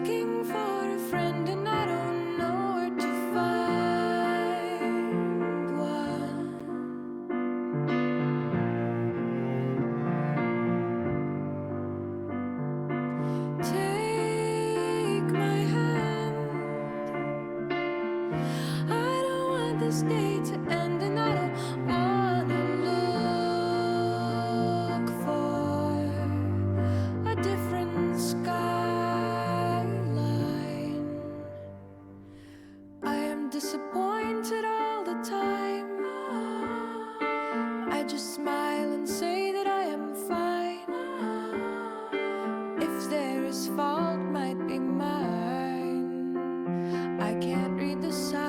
looking for a friend and I don't know where to find one. Take my hand. I don't want this day to end and I don't wanna look for a different skyline. I am disappointed all the time. I just smile and say that I am fine. If there is fault, might be mine. I can't read the signs,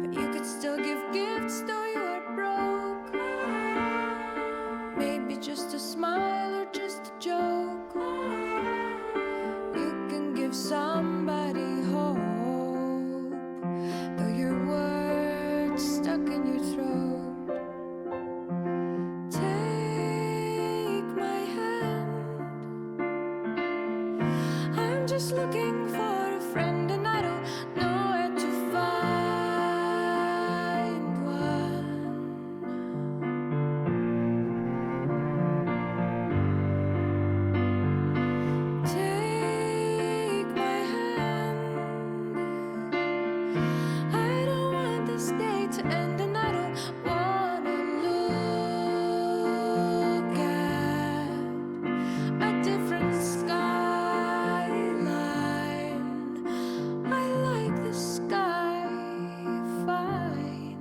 but you could still give gifts though you are broke. Maybe just a smile or just a joke. You can give somebody hope, though your words stuck in your throat. Take my hand. I'm just looking for a friend and I don't know where to find one. Take my hand. I don't want this day to end and I don't wanna look at a different skyline. I like the sky fine.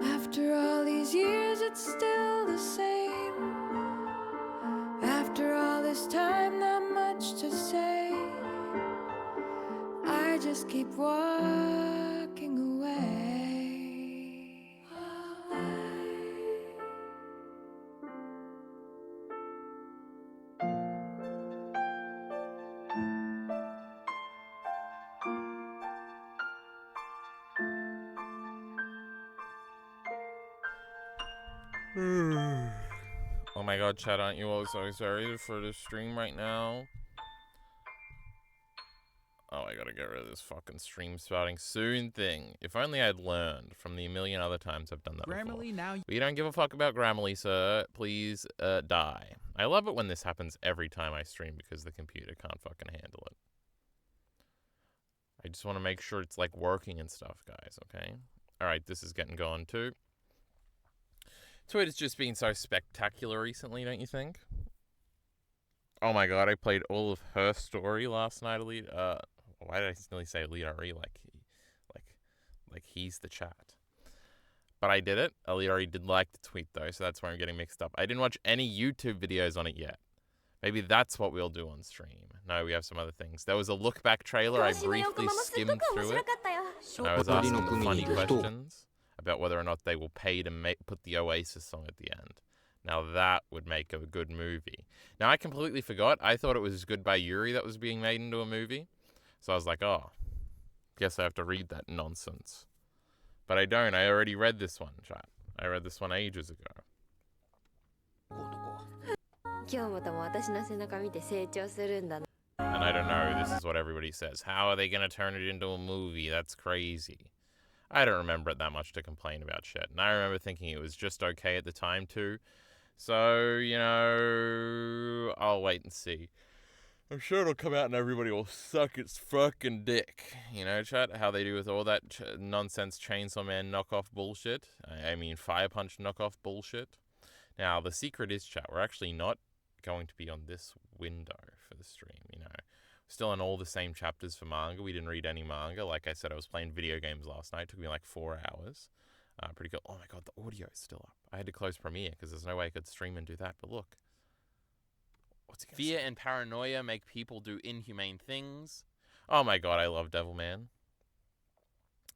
After all these years, it's still the same. After all this time, not much to say. I just keep walking away. Oh my god, chat, aren't you all so sorry for the stream right now? Oh, I gotta get rid of this fucking stream spouting soon thing. If only I'd learned from the million other times I've done that Grammarly, before. now We don't give a fuck about Grammarly, sir. Please, die. I love it when this happens every time I stream because the computer can't fucking handle it. I just want to make sure it's, like, working and stuff, guys, okay? Alright, this is getting going, too. Twitter's just been so spectacular recently, don't you think? Oh my god, I played all of Her Story last night, Elite. Why did I nearly say Elite RE? Like he's the chat. But I did it. Elite RE did like the tweet, though, so that's where I'm getting mixed up. I didn't watch any YouTube videos on it yet. Maybe that's what we'll do on stream. No, we have some other things. There was a look-back trailer. I briefly skimmed through it. I was asking funny questions about whether or not they will pay to put the Oasis song at the end. Now that would make a good movie. Now I completely forgot. I thought it was Goodbye Yuri that was being made into a movie. So I was like, oh, guess I have to read that nonsense. But I don't. I already read this one, chat. I read this one ages ago. And I don't know, this is what everybody says. How are they going to turn it into a movie? That's crazy. I don't remember it that much to complain about shit. And I remember thinking it was just okay at the time, too. So, you know, I'll wait and see. I'm sure it'll come out and everybody will suck its fucking dick. You know, chat, how they do with all that nonsense Chainsaw Man knockoff bullshit. I mean, Fire Punch knockoff bullshit. Now, the secret is, chat, we're actually not going to be on this window for the stream, you know. Still on all the same chapters for manga. We didn't read any manga. Like I said, I was playing video games last night. It took me like 4 hours. Pretty good. Oh my god, the audio is still up. I had to close Premiere because there's no way I could stream and do that. But look. What's it Fear and paranoia make people do inhumane things. Oh my god, I love Devilman.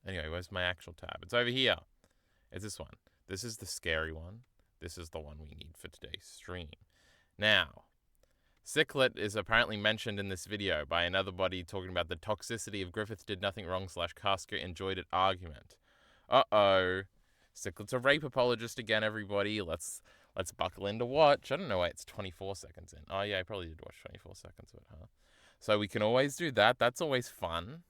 Anyway, where's my actual tab? It's over here. It's this one. This is the scary one. This is the one we need for today's stream. Now, Sichlitt is apparently mentioned in this video by another body talking about the toxicity of Griffith did nothing wrong / Casca enjoyed it argument. Uh-oh. Sichlitt's a rape apologist again, everybody. Let's buckle in to watch. I don't know why it's 24 seconds in. Oh, yeah, I probably did watch 24 seconds of it, huh? So we can always do that. That's always fun.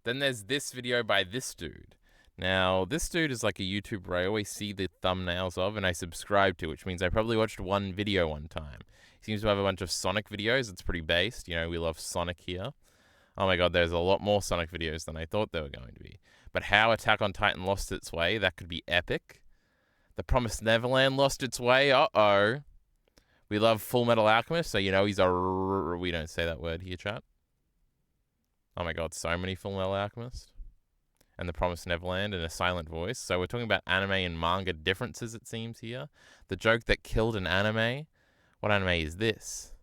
Then there's this video by this dude. Now, this dude is like a YouTuber I always see the thumbnails of and I subscribe to, which means I probably watched one video one time. He seems to have a bunch of Sonic videos. It's pretty based. You know, we love Sonic here. Oh my god, there's a lot more Sonic videos than I thought there were going to be. But how Attack on Titan lost its way, that could be epic. The Promised Neverland lost its way. Uh-oh. We love Full Metal Alchemist, so you know he's a... We don't say that word here, chat. Oh my god, so many Full Metal Alchemist. And The Promised Neverland in a silent voice. So we're talking about anime and manga differences, it seems, here. The joke that killed an anime. What anime is this?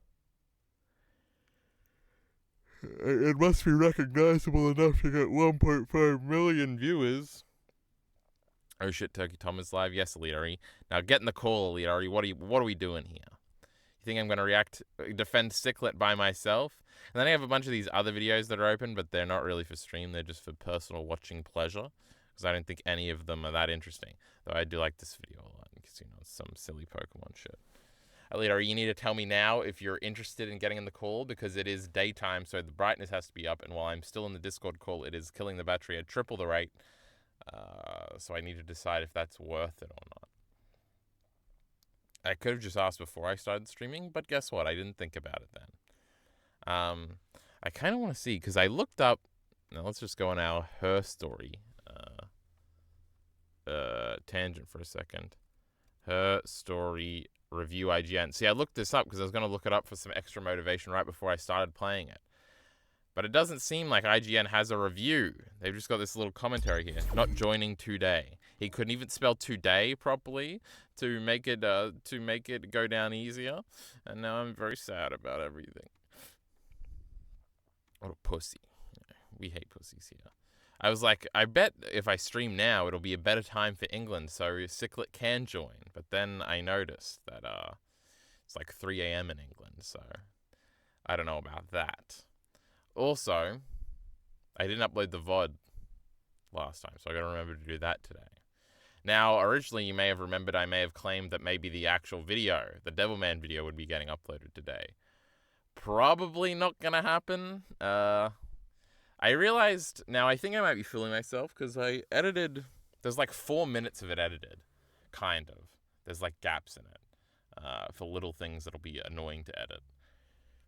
It must be recognizable enough to get 1.5 million viewers. Oh shit, Turkey Tom is live. Yes, Elitari. Now get in the call, Elitari. What are we doing here? You think I'm going to defend Sichlitt by myself? And then I have a bunch of these other videos that are open, but they're not really for stream. They're just for personal watching pleasure, because I don't think any of them are that interesting. Though I do like this video a lot, because, you know, it's some silly Pokemon shit. Alita, you need to tell me now if you're interested in getting in the call, because it is daytime, so the brightness has to be up, and while I'm still in the Discord call, it is killing the battery at triple the rate, so I need to decide if that's worth it or not. I could have just asked before I started streaming, but guess what? I didn't think about it then. I kind of want to see, because I looked up... Now, let's just go on our Her Story tangent for a second. Her Story review IGN. See, I looked this up because I was going to look it up for some extra motivation right before I started playing it. But it doesn't seem like IGN has a review. They've just got this little commentary here. Not joining today. He couldn't even spell today properly to make it go down easier. And now I'm very sad about everything. What a pussy. We hate pussies here. I was like, I bet if I stream now, it'll be a better time for England, so Sichlitt can join. But then I noticed that it's like 3 a.m. in England, so I don't know about that. Also, I didn't upload the VOD last time, so I got to remember to do that today. Now, originally, you may have remembered I may have claimed that maybe the actual video, the Devilman video, would be getting uploaded today. Probably not going to happen. I realized, now I think I might be fooling myself, because I edited, there's like 4 minutes of it edited, kind of. There's like gaps in it, for little things that'll be annoying to edit.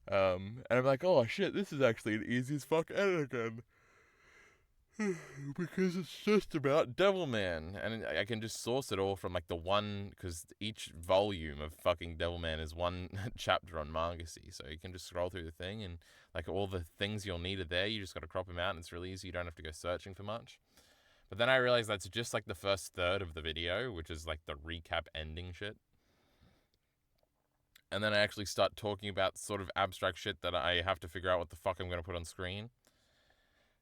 And I'm like, oh shit, this is actually an easy as fuck edit again. Because it's just about Devilman, and I can just source it all from like the one, because each volume of fucking Devilman is one chapter on Mangacy, so you can just scroll through the thing, and like all the things you'll need are there. You just got to crop them out, and it's really easy. You don't have to go searching for much. But then I realized that's just like the first third of the video, which is like the recap ending shit. And then I actually start talking about sort of abstract shit that I have to figure out what the fuck I'm going to put on screen.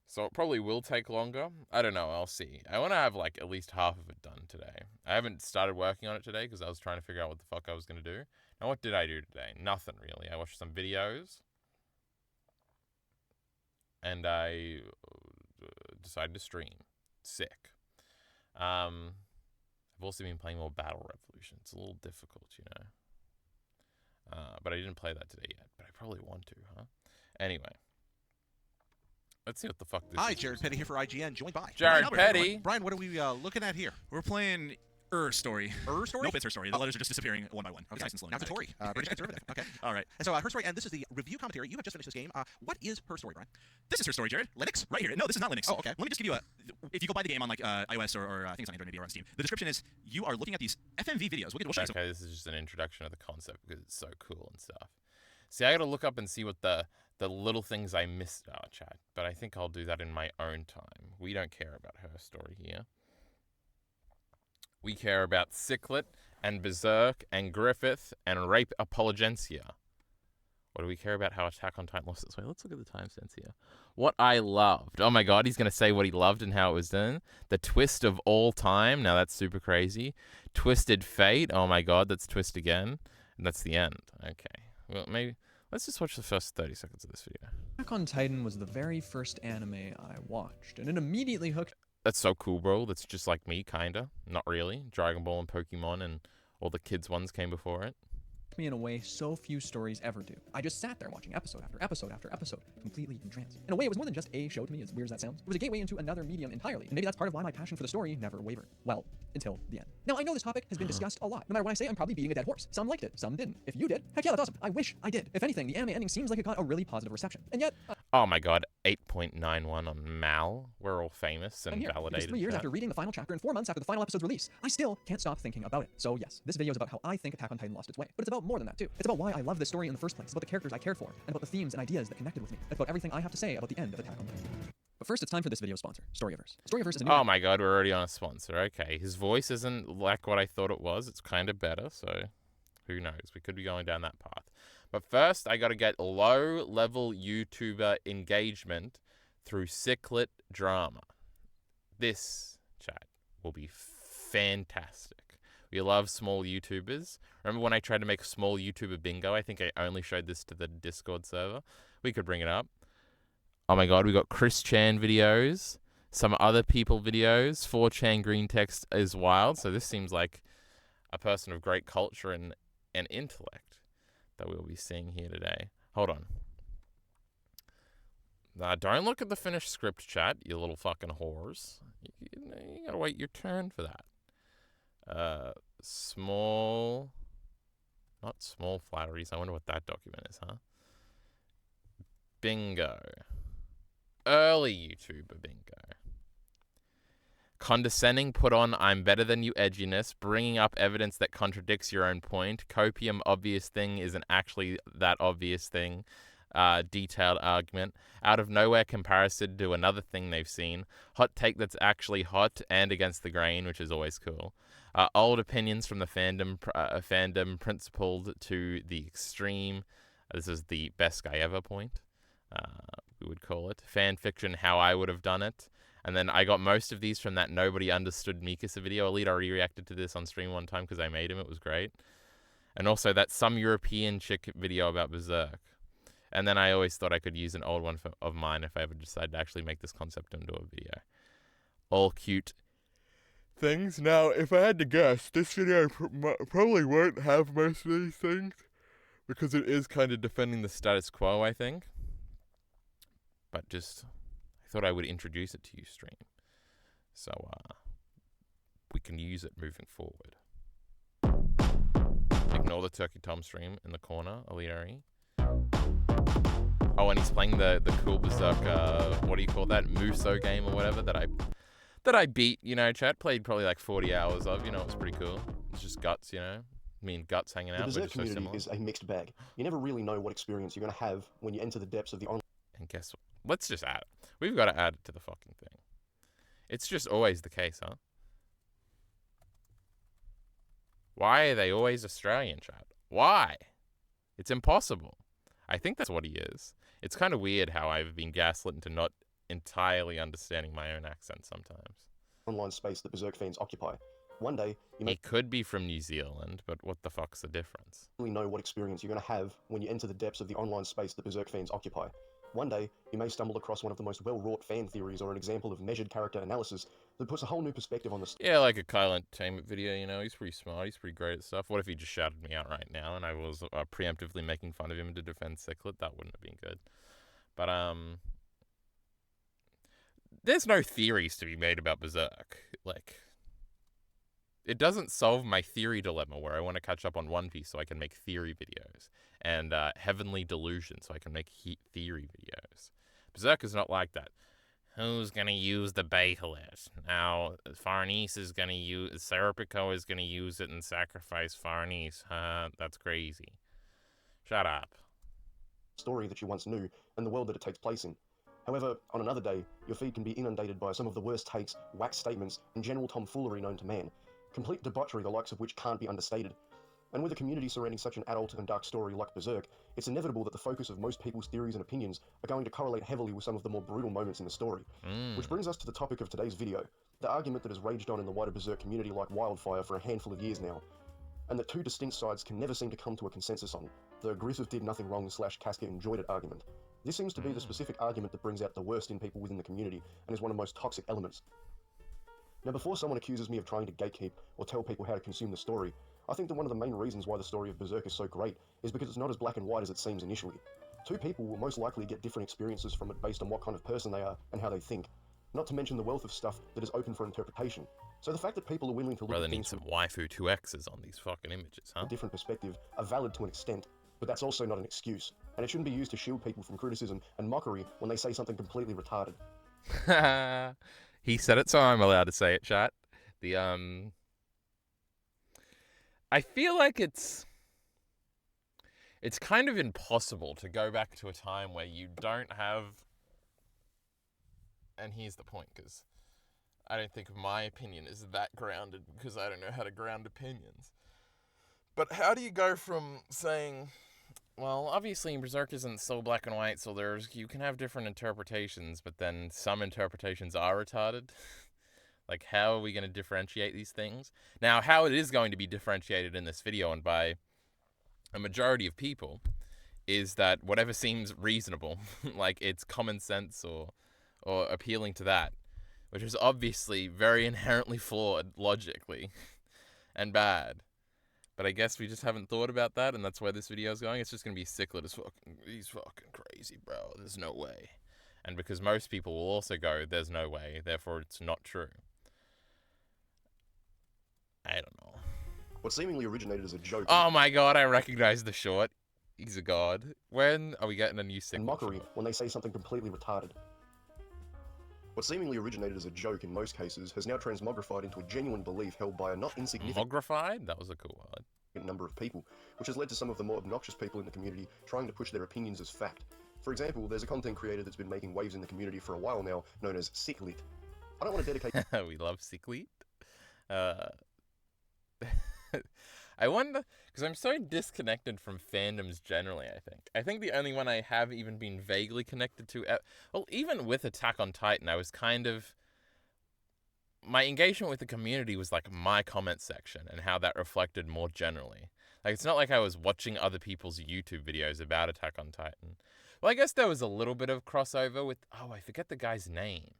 So it probably will take longer. I don't know. I'll see. I want to have like at least half of it done today. I haven't started working on it today because I was trying to figure out what the fuck I was going to do. Now, what did I do today? Nothing really. I watched some videos. And I decided to stream. Sick. I've also been playing more Battle Revolution. It's a little difficult, you know. But I didn't play that today yet. But I probably want to, huh? Anyway. Let's see what the fuck this is. Hi, Jared Petty here for IGN, joined by Jared Petty. Brian, what are we looking at here? We're playing Story. Story? Nope, it's Her Story. The letters are just disappearing one by one. Okay. It's nice and slow. Now the Tory, British conservative. Okay. All right. And so Her Story, and this is the review commentary. You have just finished this game. What is Her Story, Brian? This is Her Story, Jared. Linux? Right here. No, this is not Linux. Oh, okay. Let me just give you if you go buy the game on like iOS or I think it's on Android maybe or on Steam, the description is you are looking at these FMV videos. We'll show you Okay, this is just an introduction of the concept because it's so cool and stuff. See, I gotta look up and see what the little things I missed are, chat. But I think I'll do that in my own time. We don't care about Her Story here. We care about Sichlitt and Berserk and Griffith and Rape Apologencia. What do we care about how Attack on Titan lost its way? Let's look at the timestamps here. What I loved. Oh my god, he's going to say what he loved and how it was done. The twist of all time. Now that's super crazy. Twisted Fate. Oh my god, that's twist again. And that's the end. Okay. Well, maybe... Let's just watch the first 30 seconds of this video. Attack on Titan was the very first anime I watched, and it immediately hooked That's so cool, bro. That's just like me, kinda. Not really. Dragon Ball and Pokemon and all the kids' ones came before it. me in a way so few stories ever do. I just sat there watching episode after episode after episode, completely entranced. In a way, it was more than just a show to me, as weird as that sounds. It was a gateway into another medium entirely, and maybe that's part of why my passion for the story never wavered. Well, until the end. Now, I know this topic has been discussed a lot. No matter what I say, I'm probably beating a dead horse. Some liked it, some didn't. If you did, heck yeah, that's awesome. I wish I did. If anything, the anime ending seems like it got a really positive reception. And yet, Oh my god, 8.91 on Mal. We're all famous and I'm here, validated. because 3 years chat. after reading the final chapter and 4 months after the final episode's release, I still can't stop thinking about it. So yes, this video is about how I think Attack on Titan lost its way. But it's about more than that too. It's about why I love this story in the first place. It's about the characters I cared for, and about the themes and ideas that connected with me. It's about everything I have to say about the end of Attack on Titan. But first, it's time for this video's sponsor, Storyverse. Storyverse is a new Oh my god, we're already on a sponsor. Okay, his voice isn't like what I thought it was. It's kind of better, so who knows? We could be going down that path. But first, I got to get low-level YouTuber engagement through Sichlitt drama. This, chat, will be fantastic. We love small YouTubers. Remember when I tried to make a small YouTuber bingo? I think I only showed this to the Discord server. We could bring it up. Oh my god, we got Chris Chan videos, some other people videos, 4chan green text is wild. So this seems like a person of great culture and intellect that we'll be seeing here today. Hold on. Don't look at the finished script, chat, you little fucking whores. You gotta wait your turn for that. Small... Not small flatteries. I wonder what that document is, huh? Bingo. Early YouTuber bingo. Condescending put on I'm better than you edginess, bringing up evidence that contradicts your own point. Copium obvious thing isn't actually that obvious thing. Detailed argument. Out of nowhere comparison to another thing they've seen. Hot take that's actually hot and against the grain, which is always cool. Old opinions from the fandom principled to the extreme. This is the best guy ever point. We would call it. Fan fiction, how I would have done it. And then I got most of these from that Nobody Understood Mikasa video. Elite already reacted to this on stream one time because I made him. It was great. And also that some European chick video about Berserk. And then I always thought I could use an old one of mine if I ever decided to actually make this concept into a video. All cute things. Now, if I had to guess, this video probably won't have most of these things because it is kind of defending the status quo, I think. But just... I thought I would introduce it to you, stream. So, we can use it moving forward. Ignore the Turkey Tom stream in the corner, Aliari. Oh, and he's playing the cool Berserk, what do you call that? Muso game or whatever that I beat, you know, chat. Played probably like 40 hours of, you know, it was pretty cool. It's just guts, you know. Me and Guts hanging out. The Berserk We're just so community similar. is a mixed bag. You never really know what experience you're going to have when you enter the depths of the online. And guess what? Let's just add it. We've got to add it to the fucking thing. It's just always the case, huh? Why are they always Australian, chat? Why? It's impossible. I think that's what he is. It's kind of weird how I've been gaslit into not entirely understanding my own accent sometimes. Online space that Berserk fans occupy. One day, you may He could be from New Zealand, but what the fuck's the difference? really know what experience you're going to have when you enter the depths of the online space that Berserk fans occupy. One day, you may stumble across one of the most well-wrought fan theories or an example of measured character analysis that puts a whole new perspective on the Yeah, like a Kyle Entertainment video, you know, he's pretty smart, he's pretty great at stuff. What if he just shouted me out right now and I was preemptively making fun of him to defend Sichlitt? That wouldn't have been good. But, there's no theories to be made about Berserk. Like, it doesn't solve my theory dilemma where I want to catch up on One Piece so I can make theory videos. And Heavenly Delusion so I can make theory videos. Berserk is not like that. Who's going to use the Betalit? Now, Farnese is going to use... Serpico is going to use it and sacrifice Farnese. That's crazy. Shut up. story that you once knew and the world that it takes place in. However, on another day, your feed can be inundated by some of the worst takes, wax statements, and general tomfoolery known to man. Complete debauchery the likes of which can't be understated. And with a community surrounding such an adult and dark story like Berserk, it's inevitable that the focus of most people's theories and opinions are going to correlate heavily with some of the more brutal moments in the story. Which brings us to the topic of today's video, the argument that has raged on in the wider Berserk community like wildfire for a handful of years now, and that two distinct sides can never seem to come to a consensus on, the Griffith did nothing wrong / Casket enjoyed it argument. This seems to be the specific argument that brings out the worst in people within the community and is one of the most toxic elements. Now, before someone accuses me of trying to gatekeep or tell people how to consume the story, I think that one of the main reasons why the story of Berserk is so great is because it's not as black and white as it seems initially. Two people will most likely get different experiences from it based on what kind of person they are and how they think, not to mention the wealth of stuff that is open for interpretation. So the fact that people are willing to look Brother at needs things some waifu 2Xs on these fucking images, from huh? a different perspective are valid to an extent, but that's also not an excuse, and it shouldn't be used to shield people from criticism and mockery when they say something completely retarded. He said it, so I'm allowed to say it, chat. I feel like it's kind of impossible to go back to a time where you don't have, and here's the point, because I don't think my opinion is that grounded, because I don't know how to ground opinions. But how do you go from saying, well, obviously Berserk isn't so black and white, so you can have different interpretations, but then some interpretations are retarded? Like, how are we going to differentiate these things? Now, how it is going to be differentiated in this video, and by a majority of people, is that whatever seems reasonable, like it's common sense or appealing to that, which is obviously very inherently flawed logically and bad. But I guess we just haven't thought about that, and that's where this video is going. It's just going to be Sichlitt as fucking, he's fucking crazy, bro. There's no way. And because most people will also go, there's no way, therefore it's not true. I don't know. What seemingly originated as a joke Oh my god, I recognize the short. He's a god. When are we getting a new Sichlitt and mockery short? when they say something completely retarded. What seemingly originated as a joke in most cases has now transmogrified into a genuine belief held by a not insignificant Mogrified? That was a cool word. number of people, which has led to some of the more obnoxious people in the community trying to push their opinions as fact. For example, there's a content creator that's been making waves in the community for a while now, known as Sichlitt. I don't want to dedicate We love Sichlitt. I wonder, because I'm so disconnected from fandoms generally, I think the only one I have even been vaguely connected to, well, even with Attack on Titan, I was kind of, my engagement with the community was like my comment section and how that reflected more generally. Like, it's not like I was watching other people's YouTube videos about Attack on Titan. Well, I guess there was a little bit of crossover with, oh, I forget the guy's name.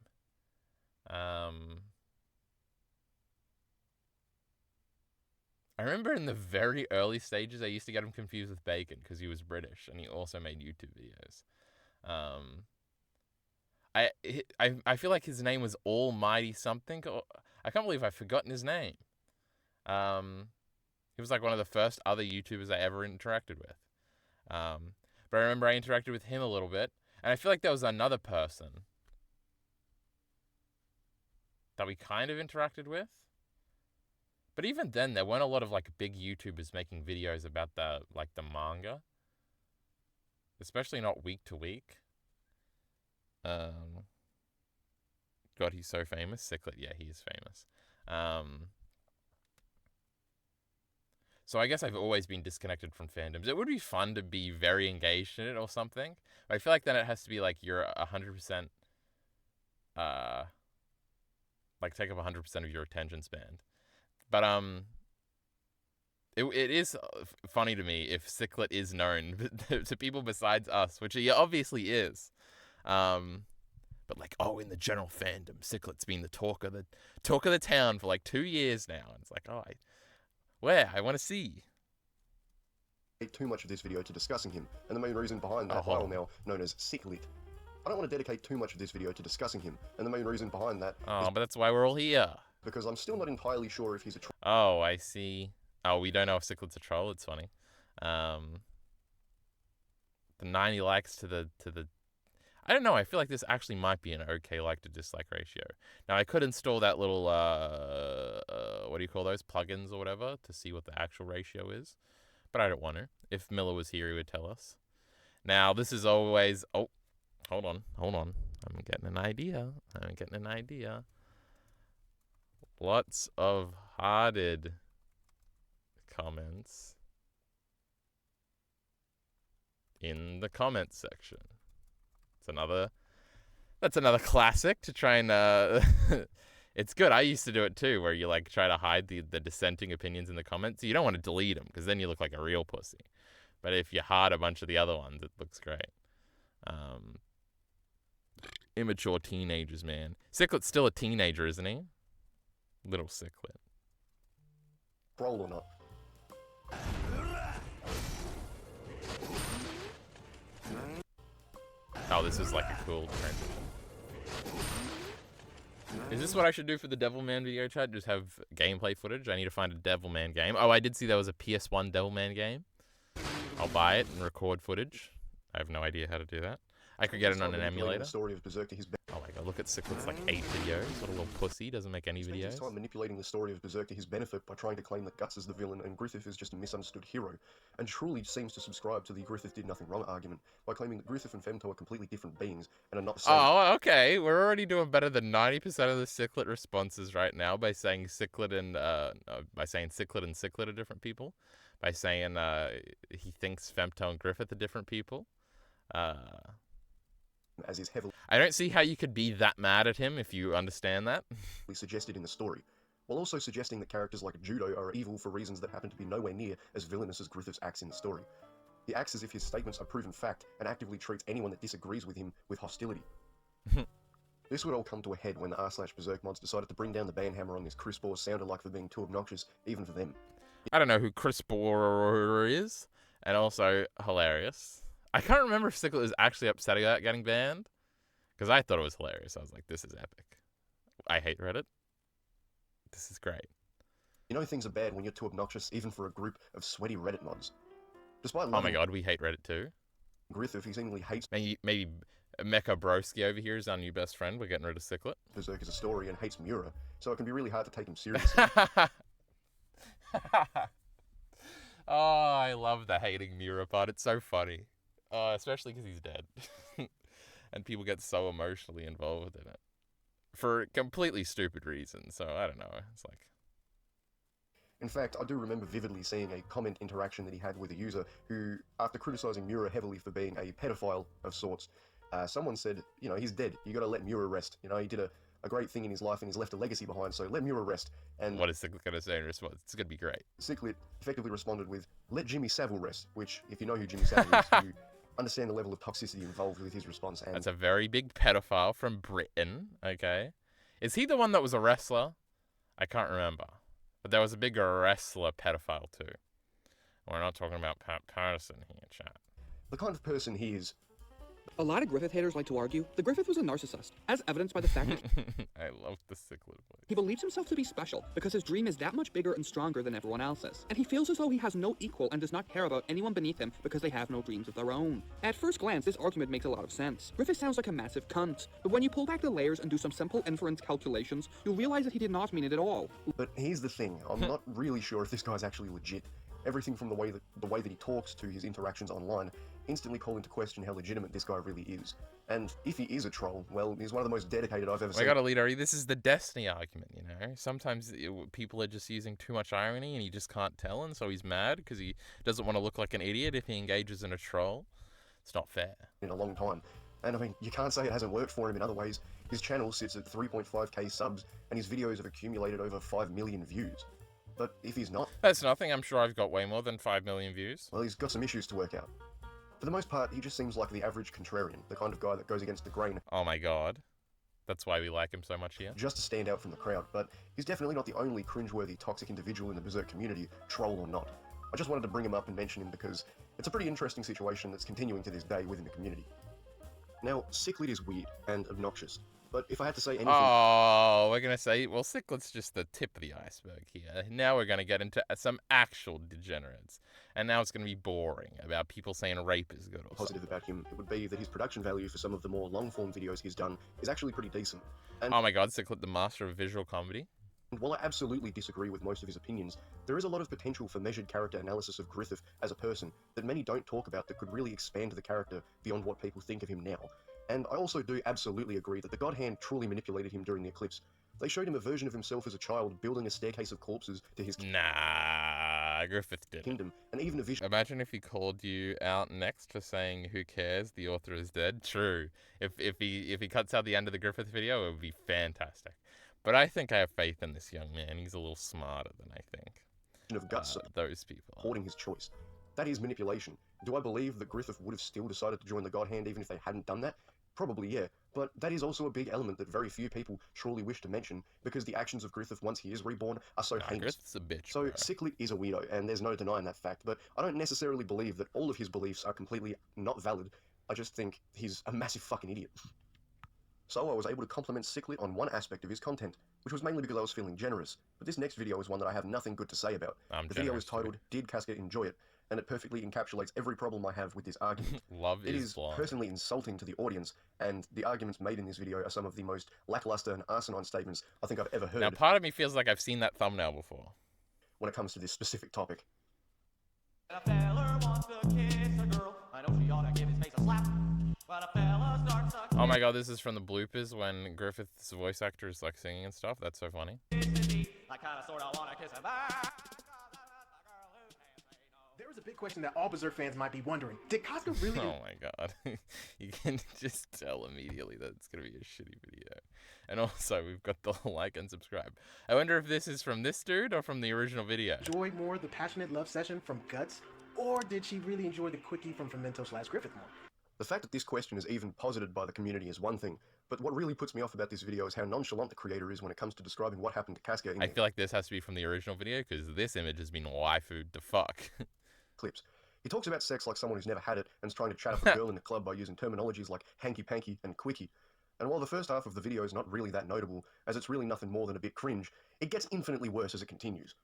I remember in the very early stages, I used to get him confused with Bacon because he was British and he also made YouTube videos. I feel like his name was Almighty something. I can't believe I've forgotten his name. He was like one of the first other YouTubers I ever interacted with. But I remember I interacted with him a little bit, and I feel like there was another person that we kind of interacted with. But even then, there weren't a lot of like big YouTubers making videos about the manga, especially not week to week. God, he's so famous. Sichlitt, yeah, he is famous. So I guess I've always been disconnected from fandoms. It would be fun to be very engaged in it or something. But I feel like then it has to be like you're 100%, like take up 100% of your attention span. But it is funny to me if Sichlitt is known to people besides us, which he obviously is. But like, oh, in the general fandom, Sichlitt's been the talk of the town for like 2 years now. And it's like, oh, I want to see. too much of this video to discussing him, and the main reason behind that file now known as Sichlitt. I don't want to dedicate too much of this video to discussing him, and the main reason behind that Oh, but that's why we're all here. because I'm still not entirely sure if he's a Oh, I see. Oh, we don't know if Sichlitt's a troll. It's funny. The 90 likes to the I don't know. I feel like this actually might be an okay like to dislike ratio. Now, I could install that little what do you call those, plugins or whatever, to see what the actual ratio is, but I don't want to. If Miller was here, he would tell us. Now, this is always, oh, hold on. I'm getting an idea. Lots of hearted comments. in the comments section. That's another classic to try and it's good. I used to do it too, where you like try to hide the dissenting opinions in the comments. You don't want to delete them because then you look like a real pussy. But if you hide a bunch of the other ones, it looks great. Immature teenagers, man. Sichlitt's still a teenager, isn't he? Little Sichlitt. Troll or not. Oh, this is like a cool transition. Is this what I should do for the Devilman video chat? Just have gameplay footage? I need to find a Devilman game. Oh, I did see there was a PS1 Devilman game. I'll buy it and record footage. I have no idea how to do that. I could get it on an emulator. The story of Berserk to his Oh my god, look at Sichlitt's like 8 videos. What a little pussy, doesn't make any spends his videos. time manipulating the story of Berserk to his benefit by trying to claim that Guts is the villain and Griffith is just a misunderstood hero, and truly seems to subscribe to the Griffith did nothing wrong argument by claiming that Griffith and Femto are completely different beings and are not the same. Oh, okay. We're already doing better than 90% of the Sichlitt responses right now by saying Sichlitt and Sichlitt are different people. By saying he thinks Femto and Griffith are different people. As is heavily I don't see how you could be that mad at him if you understand that. suggested in the story, while also suggesting that characters like Judo are evil for reasons that happen to be nowhere near as villainous as Griffith's acts in the story. He acts as if his statements are proven fact and actively treats anyone that disagrees with him with hostility. This would all come to a head when the r/Berserk mods decided to bring down the banhammer on this Chris Bohr sounded like for being too obnoxious, even for them. I don't know who Chris Bohr is, and also hilarious. I can't remember if Sichlitt is actually upset about getting banned, because I thought it was hilarious. I was like, this is epic. I hate Reddit. This is great. You know things are bad when you're too obnoxious, even for a group of sweaty Reddit mods. Despite Oh my loving god, we hate Reddit too. Griffith, he seemingly hates Maybe Mecha Broski over here is our new best friend. We're getting rid of Sichlitt. Berserk as a story and hates Mura, so it can be really hard to take him seriously. Oh, I love the hating Mura part. It's so funny. Especially because he's dead. And people get so emotionally involved in it. For completely stupid reasons. So, I don't know. It's like... In fact, I do remember vividly seeing a comment interaction that he had with a user who, after criticizing Mura heavily for being a pedophile of sorts, someone said, you know, he's dead. You gotta let Mura rest. You know, he did a great thing in his life and he's left a legacy behind, so let Mura rest. And what is Sichlitt going to say in response? It's going to be great. Sichlitt effectively responded with, let Jimmy Savile rest, which, if you know who Jimmy Savile is, you understand the level of toxicity involved with his response. And That's a very big pedophile from Britain, okay? Is he the one that was a wrestler? I can't remember. But there was a big wrestler pedophile too. We're not talking about Pat Patterson here, chat. the kind of person he is. A lot of Griffith haters like to argue that Griffith was a narcissist, as evidenced by the fact that I love the Sichlitt voice. he believes himself to be special because his dream is that much bigger and stronger than everyone else's, and he feels as though he has no equal and does not care about anyone beneath him because they have no dreams of their own. At first glance, this argument makes a lot of sense. Griffith sounds like a massive cunt, but when you pull back the layers and do some simple inference calculations, you'll realize that he did not mean it at all. But here's the thing, I'm not really sure if this guy's actually legit. Everything from the way that he talks to his interactions online instantly call into question how legitimate this guy really is. And if he is a troll, well, he's one of the most dedicated I've ever I seen. gotta lead Ari. This is the Destiny argument, you know? Sometimes people are just using too much irony and he just can't tell, and so he's mad because he doesn't want to look like an idiot if he engages in a troll. It's not fair. In a long time. And I mean, you can't say it hasn't worked for him in other ways. His channel sits at 3.5k subs, and his videos have accumulated over 5 million views. But if he's not, That's nothing. I'm sure I've got way more than 5 million views. well, he's got some issues to work out. For the most part, he just seems like the average contrarian, the kind of guy that goes against the grain Oh my god. That's why we like him so much here. just to stand out from the crowd, but he's definitely not the only cringeworthy toxic individual in the Berserk community, troll or not. I just wanted to bring him up and mention him because it's a pretty interesting situation that's continuing to this day within the community. Now, Sichlitt is weird and obnoxious, but if I had to say anything... Oh, we're gonna say, well, Sichlitt's just the tip of the iceberg here. Now we're gonna get into some actual degenerates. And now it's gonna be boring about people saying rape is good or positive something. about him, it would be that his production value for some of the more long-form videos he's done is actually pretty decent. And, Oh my god, Sichlitt, the master of visual comedy. and while I absolutely disagree with most of his opinions, there is a lot of potential for measured character analysis of Griffith as a person that many don't talk about that could really expand the character beyond what people think of him now. And I also do absolutely agree that the God Hand truly manipulated him during the eclipse. They showed him a version of himself as a child building a staircase of corpses to his... Nah, Griffith did it. kingdom, and even a vision Imagine if he called you out next for saying, "Who cares? The author is dead." True. If he cuts out the end of the Griffith video, it would be fantastic. But I think I have faith in this young man. He's a little smarter than I think of guts those people are. supporting his choice. That is manipulation. Do I believe that Griffith would have still decided to join the God Hand even if they hadn't done that? Probably, yeah. But that is also a big element that very few people surely wish to mention, because the actions of Griffith once he is reborn are so heinous. Griffith's a bitch, So bro. Sichlitt is a weirdo, and there's no denying that fact, but I don't necessarily believe that all of his beliefs are completely not valid. I just think he's a massive fucking idiot. So I was able to compliment Sichlitt on one aspect of his content, which was mainly because I was feeling generous. But this next video is one that I have nothing good to say about. The video is titled, "Did Casca Enjoy It?" and it perfectly encapsulates every problem I have with this argument. Love It is is blind. personally insulting to the audience, and the arguments made in this video are some of the most lackluster and asinine statements I think I've ever heard Now, part of me feels like I've seen that thumbnail before. when it comes to this specific topic. A feller wants to kiss a girl. I know she ought to give his face a slap. But a fella starts to Oh my god, this is from the bloopers when Griffith's voice actor is like singing and stuff. That's so funny. kiss me. I kinda sorta wanna kiss him back. There is a big question that all Berserk fans might be wondering. Did Casca really Oh my god. You can just tell immediately that it's going to be a shitty video. And also, we've got the like and subscribe. I wonder if this is from this dude or from the original video. enjoy more the passionate love session from Guts? Or did she really enjoy the quickie from Femento/Griffith more? The fact that this question is even posited by the community is one thing, but what really puts me off about this video is how nonchalant the creator is when it comes to describing what happened to Casca in I the feel like this has to be from the original video because this image has been waifu'd to fuck. clips. He talks about sex like someone who's never had it and is trying to chat up a girl in the club by using terminologies like hanky-panky and quickie. And while the first half of the video is not really that notable, as it's really nothing more than a bit cringe, it gets infinitely worse as it continues.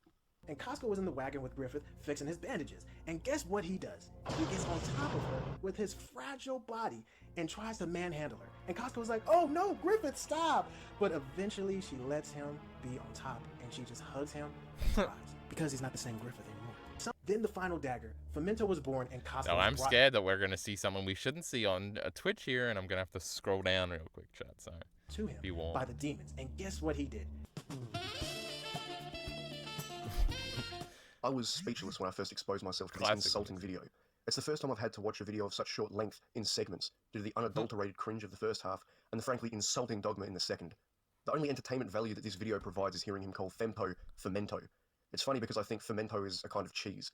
And Casca was in the wagon with Griffith fixing his bandages. And guess what he does? He gets on top of her with his fragile body and tries to manhandle her. And Casca was like, "Oh no, Griffith, stop!" But eventually she lets him be on top and she just hugs him and cries because he's not the same Griffith anymore. Then the final dagger. Femento was born and Casca Now, was I'm brought scared that we're going to see someone we shouldn't see on Twitch here, and I'm going to have to scroll down real quick, chat. So, to him be warned. by the demons. And guess what he did? I was speechless when I first exposed myself to this Classic. insulting video. It's the first time I've had to watch a video of such short length in segments, due to the unadulterated cringe of the first half, and the frankly insulting dogma in the second. The only entertainment value that this video provides is hearing him call Femto Femento. It's funny because I think Femento is a kind of cheese.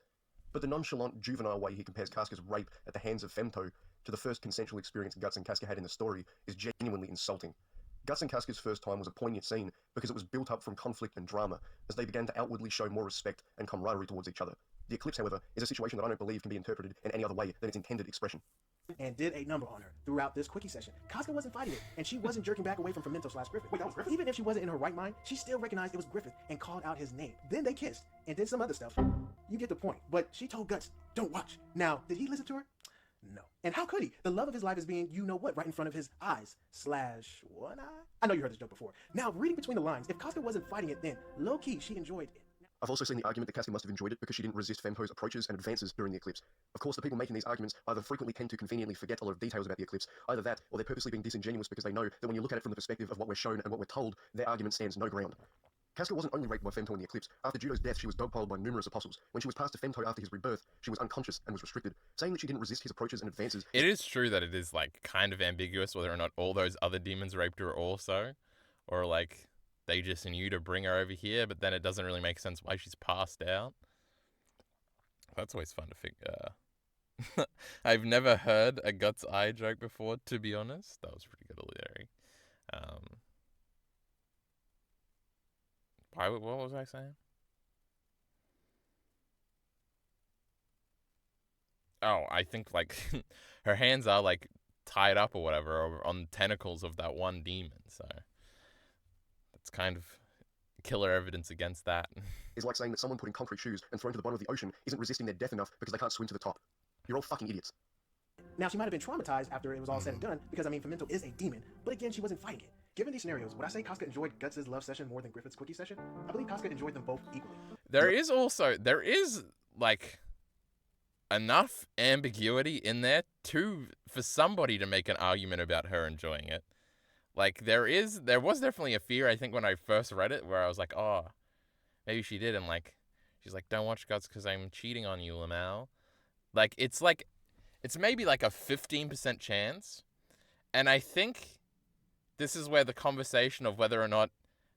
But the nonchalant, juvenile way he compares Casca's rape at the hands of Femto to the first consensual experience Guts and Casca had in the story is genuinely insulting. Guts and Casca's first time was a poignant scene because it was built up from conflict and drama as they began to outwardly show more respect and camaraderie towards each other. The eclipse, however, is a situation that I don't believe can be interpreted in any other way than its intended expression. And did a number on her throughout this quickie session. Casca wasn't fighting it, and she wasn't jerking back away from Femento/Griffith. Wait, that was Griffith? Even if she wasn't in her right mind, she still recognized it was Griffith and called out his name. Then they kissed and did some other stuff. You get the point. But she told Guts, "Don't watch." Now, did he listen to her? No. And how could he? The love of his life is being, you know what, right in front of his eyes. / one eye? I know you heard this joke before. Now, reading between the lines, if Casca wasn't fighting it then, low-key, she enjoyed it. I've also seen the argument that Casca must have enjoyed it because she didn't resist Femto's approaches and advances during the eclipse. Of course, the people making these arguments either frequently tend to conveniently forget a lot of details about the eclipse, either that, or they're purposely being disingenuous because they know that when you look at it from the perspective of what we're shown and what we're told, their argument stands no ground. Casca wasn't only raped by Femto in the eclipse. After Judo's death, she was dogpiled by numerous apostles. When she was passed to Femto after his rebirth, she was unconscious and was restricted. Saying that she didn't resist his approaches and advances... It is true that it is, like, kind of ambiguous whether or not all those other demons raped her also. Or, like, they just knew to bring her over here, but then it doesn't really make sense why she's passed out. That's always fun to figure. I've never heard a Guts Eye joke before, to be honest. That was pretty good, Larry. What was I saying? Oh, I think, like, her hands are, like, tied up or whatever, or on the tentacles of that one demon, so that's kind of killer evidence against that. is like saying that someone put in concrete shoes and thrown to the bottom of the ocean isn't resisting their death enough because they can't swim to the top. You're all fucking idiots. Now, she might have been traumatized after it was all said and done, because, I mean, Femento is a demon, but again, she wasn't fighting it. Given these scenarios, would I say Casca enjoyed Guts' love session more than Griffith's quickie session? I believe Casca enjoyed them both equally. There is, like, enough ambiguity in there for somebody to make an argument about her enjoying it. Like, there was definitely a fear, I think, when I first read it, where I was like, oh, maybe she did, and, like, She's like, don't watch Guts because I'm cheating on you, Lamau. It's maybe like a 15% chance. And I think this is where the conversation of whether or not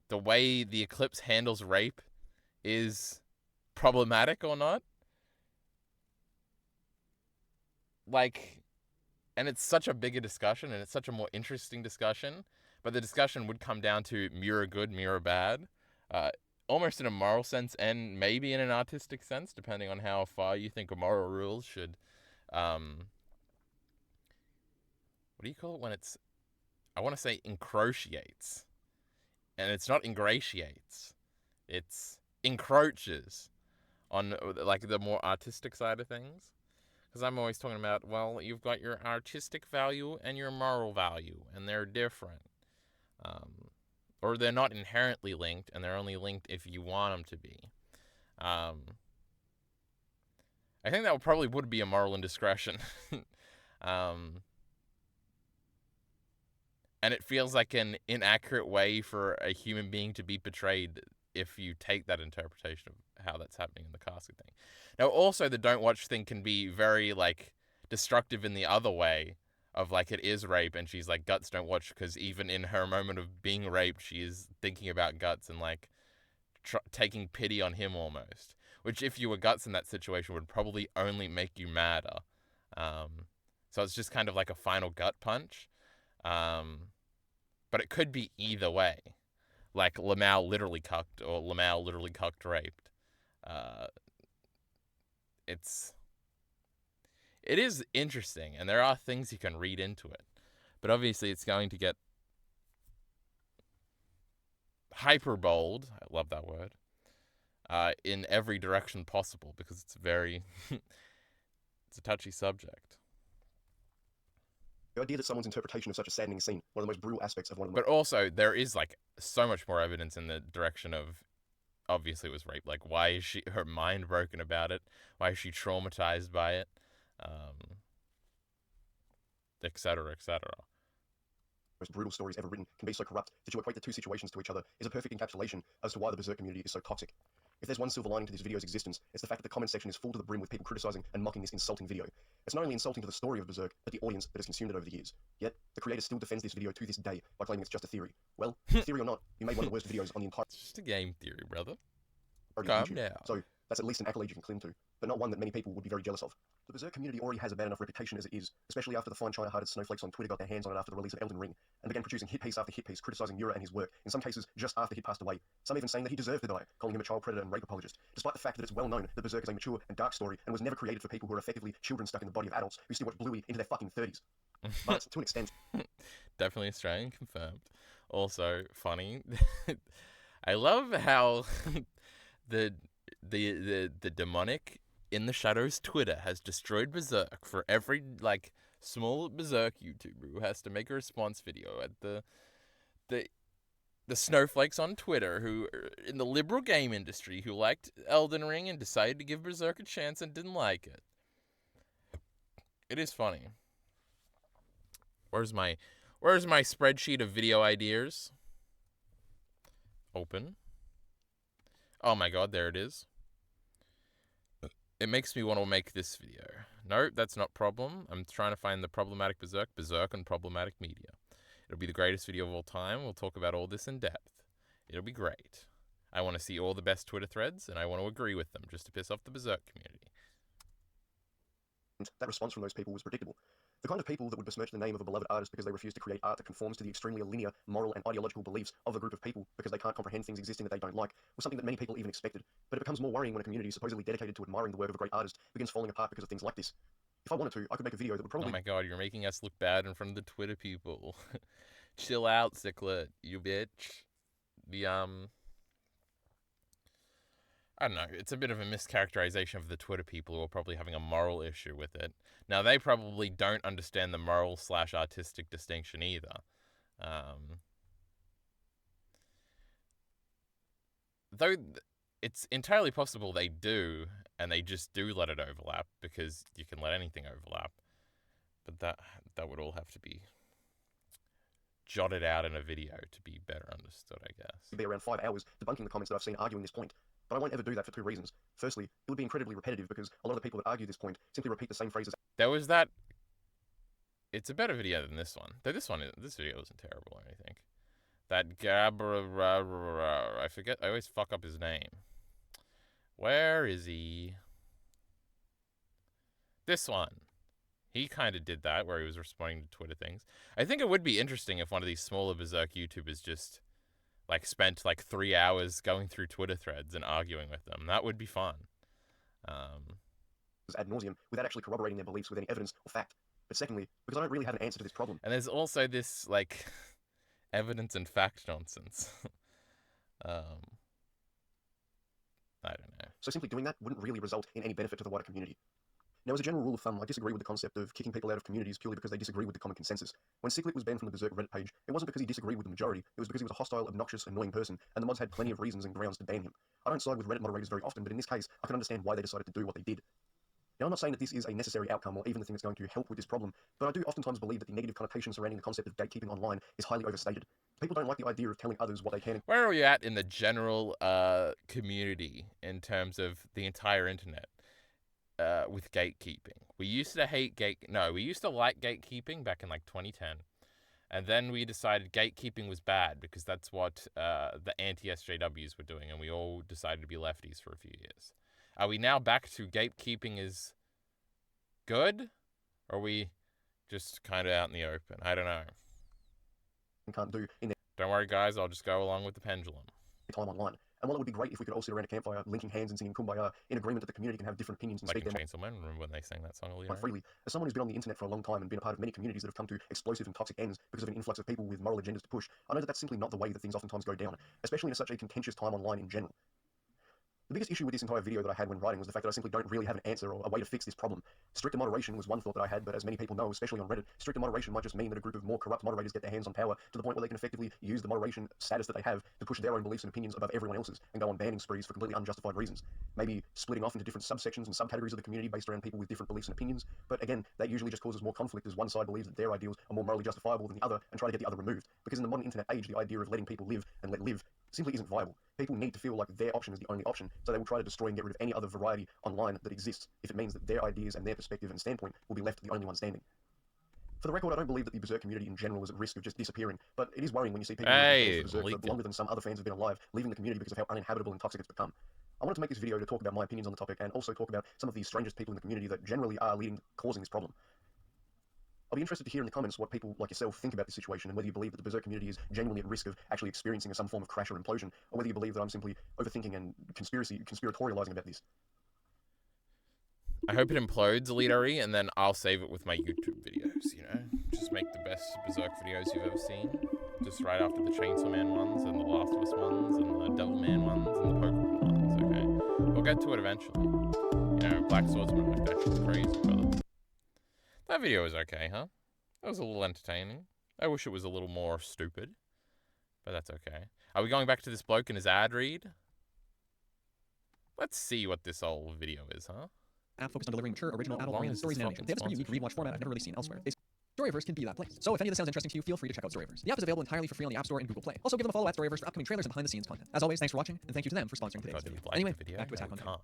the way the Eclipse handles rape is problematic or not. And it's such a bigger discussion, and it's such a more interesting discussion. But the discussion would come down to Mira good, Mira bad. Almost in a moral sense and maybe in an artistic sense, depending on how far you think moral rules should... what do you call it when it's... I want to say encroaches. And it's not ingratiates. It's encroaches on, like, the more artistic side of things. Because I'm always talking about, well, you've got your artistic value and your moral value, and they're different. Or they're not inherently linked, and they're only linked if you want them to be. I think that probably would be a moral indiscretion. And it feels like an inaccurate way for a human being to be portrayed if you take that interpretation of how that's happening in the casket thing. Now, also, the don't watch thing can be very, like, destructive in the other way of, like, it is rape, and she's like, Guts don't watch, because even in her moment of being raped, she is thinking about Guts and, like, taking pity on him almost. Which, if you were Guts in that situation, would probably only make you madder. So it's just kind of like a final gut punch. But it could be either way. Like, Lamau literally cucked, or Lamau literally cucked raped. It is interesting, and there are things you can read into it. But obviously it's going to get hyperboled, I love that word, in every direction possible, because it's very... it's a touchy subject. The idea that someone's interpretation of such a saddening scene, one of the most brutal aspects of one of the But also, there is, like, so much more evidence in the direction of, obviously it was rape. Like, why is her mind broken about it? Why is she traumatized by it? Et cetera, et cetera. most brutal stories ever written can be so corrupt that you equate the two situations to each other is a perfect encapsulation as to why the Berserk community is so toxic. If there's one silver lining to this video's existence, it's the fact that the comment section is full to the brim with people criticizing and mocking this insulting video. It's not only insulting to the story of Berserk, but the audience that has consumed it over the years. Yet, the creator still defends this video to this day by claiming it's just a theory. Well, theory or not, you made one of the worst videos on the entire... It's just a game theory, brother. Calm down. So, that's at least an accolade you can cling to, but not one that many people would be very jealous of. The Berserk community already has a bad enough reputation as it is, especially after the fine China-hearted snowflakes on Twitter got their hands on it after the release of Elden Ring, and began producing hit piece after hit piece criticizing Miura and his work, in some cases just after he passed away, some even saying that he deserved to die, calling him a child predator and rape apologist, despite the fact that it's well known that Berserk is a mature and dark story and was never created for people who are effectively children stuck in the body of adults who still watch Bluey into their fucking 30s. But, to an extent... Definitely Australian confirmed. Also, funny. I love how the demonic in the shadows Twitter has destroyed Berserk for every, like, small Berserk YouTuber who has to make a response video at the snowflakes on Twitter who are in the liberal game industry who liked Elden Ring and decided to give Berserk a chance and didn't like it. It is funny. Where's my spreadsheet of video ideas? Open. Oh my god, there it is. It makes me want to make this video. No, that's not problem. I'm trying to find the problematic Berserk and problematic media. It'll be the greatest video of all time. We'll talk about all this in depth. It'll be great. I want to see all the best Twitter threads, and I want to agree with them, just to piss off the Berserk community. That response from those people was predictable. The kind of people that would besmirch the name of a beloved artist because they refuse to create art that conforms to the extremely linear, moral, and ideological beliefs of a group of people because they can't comprehend things existing that they don't like, was something that many people even expected. But it becomes more worrying when a community supposedly dedicated to admiring the work of a great artist begins falling apart because of things like this. If I wanted to, I could make a video that would probably... Oh my god, you're making us look bad in front of the Twitter people. Chill out, Sichlitt, you bitch. I don't know, it's a bit of a mischaracterization of the Twitter people who are probably having a moral issue with it. Now, they probably don't understand the moral/artistic distinction either. Though it's entirely possible they do, and they just do let it overlap, because you can let anything overlap. But that would all have to be jotted out in a video to be better understood, I guess. be around 5 hours debunking the comments that I've seen arguing this point. But I won't ever do that for two reasons. Firstly, it would be incredibly repetitive because a lot of the people that argue this point simply repeat the same phrases. There was that. It's a better video than this one. Though this video isn't terrible or anything. That I forget. I always fuck up his name. Where is he? This one. He kind of did that, where he was responding to Twitter things. I think it would be interesting if one of these smaller Berserk YouTubers just, like, spent, like, 3 hours going through Twitter threads and arguing with them. That would be fun. Ad nauseum without actually corroborating their beliefs with any evidence or fact. But secondly, because I don't really have an answer to this problem. And there's also this, like, evidence and fact nonsense. I don't know. So simply doing that wouldn't really result in any benefit to the wider community. Now, as a general rule of thumb, I disagree with the concept of kicking people out of communities purely because they disagree with the common consensus. When Sichlitt was banned from the Berserk Reddit page, it wasn't because he disagreed with the majority, it was because he was a hostile, obnoxious, annoying person, and the mods had plenty of reasons and grounds to ban him. I don't side with Reddit moderators very often, but in this case, I can understand why they decided to do what they did. Now, I'm not saying that this is a necessary outcome or even the thing that's going to help with this problem, but I do oftentimes believe that the negative connotation surrounding the concept of gatekeeping online is highly overstated. People don't like the idea of telling others what they can. Where are we at in the general community in terms of the entire internet with gatekeeping? We used to hate we used to like gatekeeping back in like 2010. And then we decided gatekeeping was bad because that's what the anti-SJWs were doing, and we all decided to be lefties for a few years. Are we now back to gatekeeping is good? Or are we just kind of out in the open? I don't know. Can't do in their Don't worry, guys. I'll just go along with the pendulum. time online. And while it would be great if we could all sit around a campfire, linking hands and singing Kumbaya, in agreement that the community can have different opinions and Like speak in their Chainsaw Man, remember when they sang that song earlier? mind freely, as someone who's been on the internet for a long time and been a part of many communities that have come to explosive and toxic ends because of an influx of people with moral agendas to push, I know that that's simply not the way that things oftentimes go down, especially in such a contentious time online in general. The biggest issue with this entire video that I had when writing was the fact that I simply don't really have an answer or a way to fix this problem. Stricter moderation was one thought that I had, but as many people know, especially on Reddit, stricter moderation might just mean that a group of more corrupt moderators get their hands on power to the point where they can effectively use the moderation status that they have to push their own beliefs and opinions above everyone else's and go on banning sprees for completely unjustified reasons. Maybe splitting off into different subsections and subcategories of the community based around people with different beliefs and opinions, but again, that usually just causes more conflict as one side believes that their ideals are more morally justifiable than the other and try to get the other removed. Because in the modern internet age, the idea of letting people live and let live simply isn't viable. People need to feel like their option is the only option, so they will try to destroy and get rid of any other variety online that exists, if it means that their ideas and their perspective and standpoint will be left the only one standing. For the record, I don't believe that the Berserk community in general is at risk of just disappearing, but it is worrying when you see people who Berserk for longer than some other fans have been alive, leaving the community because of how uninhabitable and toxic it's become. I wanted to make this video to talk about my opinions on the topic and also talk about some of the strangest people in the community that generally are causing this problem. I'll be interested to hear in the comments what people like yourself think about this situation and whether you believe that the Berserk community is genuinely at risk of actually experiencing some form of crash or implosion, or whether you believe that I'm simply overthinking and conspiratorializing about this. I hope it implodes, Elitari, and then I'll save it with my YouTube videos, you know? Just make the best Berserk videos you've ever seen. Just right after the Chainsaw Man ones, and the Last of Us ones, and the Devil Man ones, and the Pokemon ones, okay? We'll get to it eventually. You know, Black Swordsman, like, that shit's crazy, brother. That video was okay, huh? That was a little entertaining. I wish it was a little more stupid, but that's okay. Are we going back to this bloke and his ad read? Let's see what this whole video is, huh? App focused on delivering mature, original, How long adult-oriented is stories this and animation. They have this fucking pretty unique read-watch format I've never really seen elsewhere. Storyverse can be that place. So if any of this sounds interesting to you, feel free to check out Storyverse. The app is available entirely for free on the App Store and Google Play. Also, give them a follow at Storyverse for upcoming trailers and behind-the-scenes content. As always, thanks for watching, and thank you to them for sponsoring today's video. Anyway, back to Attack on Titan.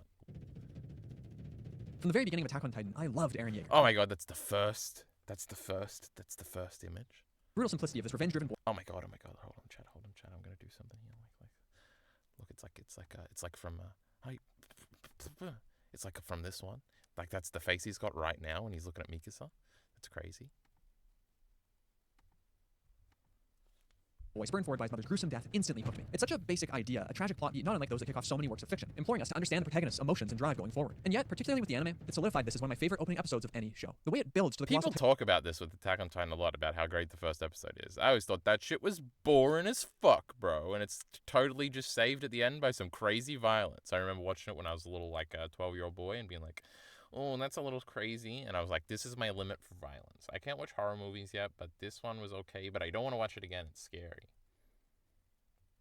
From the very beginning of Attack on Titan, I loved Eren Yeager. Oh my god, that's the first image. Brutal simplicity of this revenge-driven boy. Oh my god, hold on, chat. I'm gonna do something here. Look, it's like from it's like from this one. Like that's the face he's got right now when he's looking at Mikasa. That's crazy. Boy spurned forward by his mother's gruesome death instantly hooked me. It's such a basic idea, a tragic plot, not unlike those that kick off so many works of fiction, imploring us to understand the protagonist's emotions and drive going forward. And yet, particularly with the anime, it solidified this as one of my favorite opening episodes of any show. The way it builds to the People talk about this with Attack on Titan a lot, about how great the first episode is. I always thought that shit was boring as fuck, bro, and it's totally just saved at the end by some crazy violence. I remember watching it when I was a little, like, a 12-year-old boy and being like, oh, that's a little crazy, and I was like, this is my limit for violence. I can't watch horror movies yet, but this one was okay, but I don't want to watch it again. It's scary.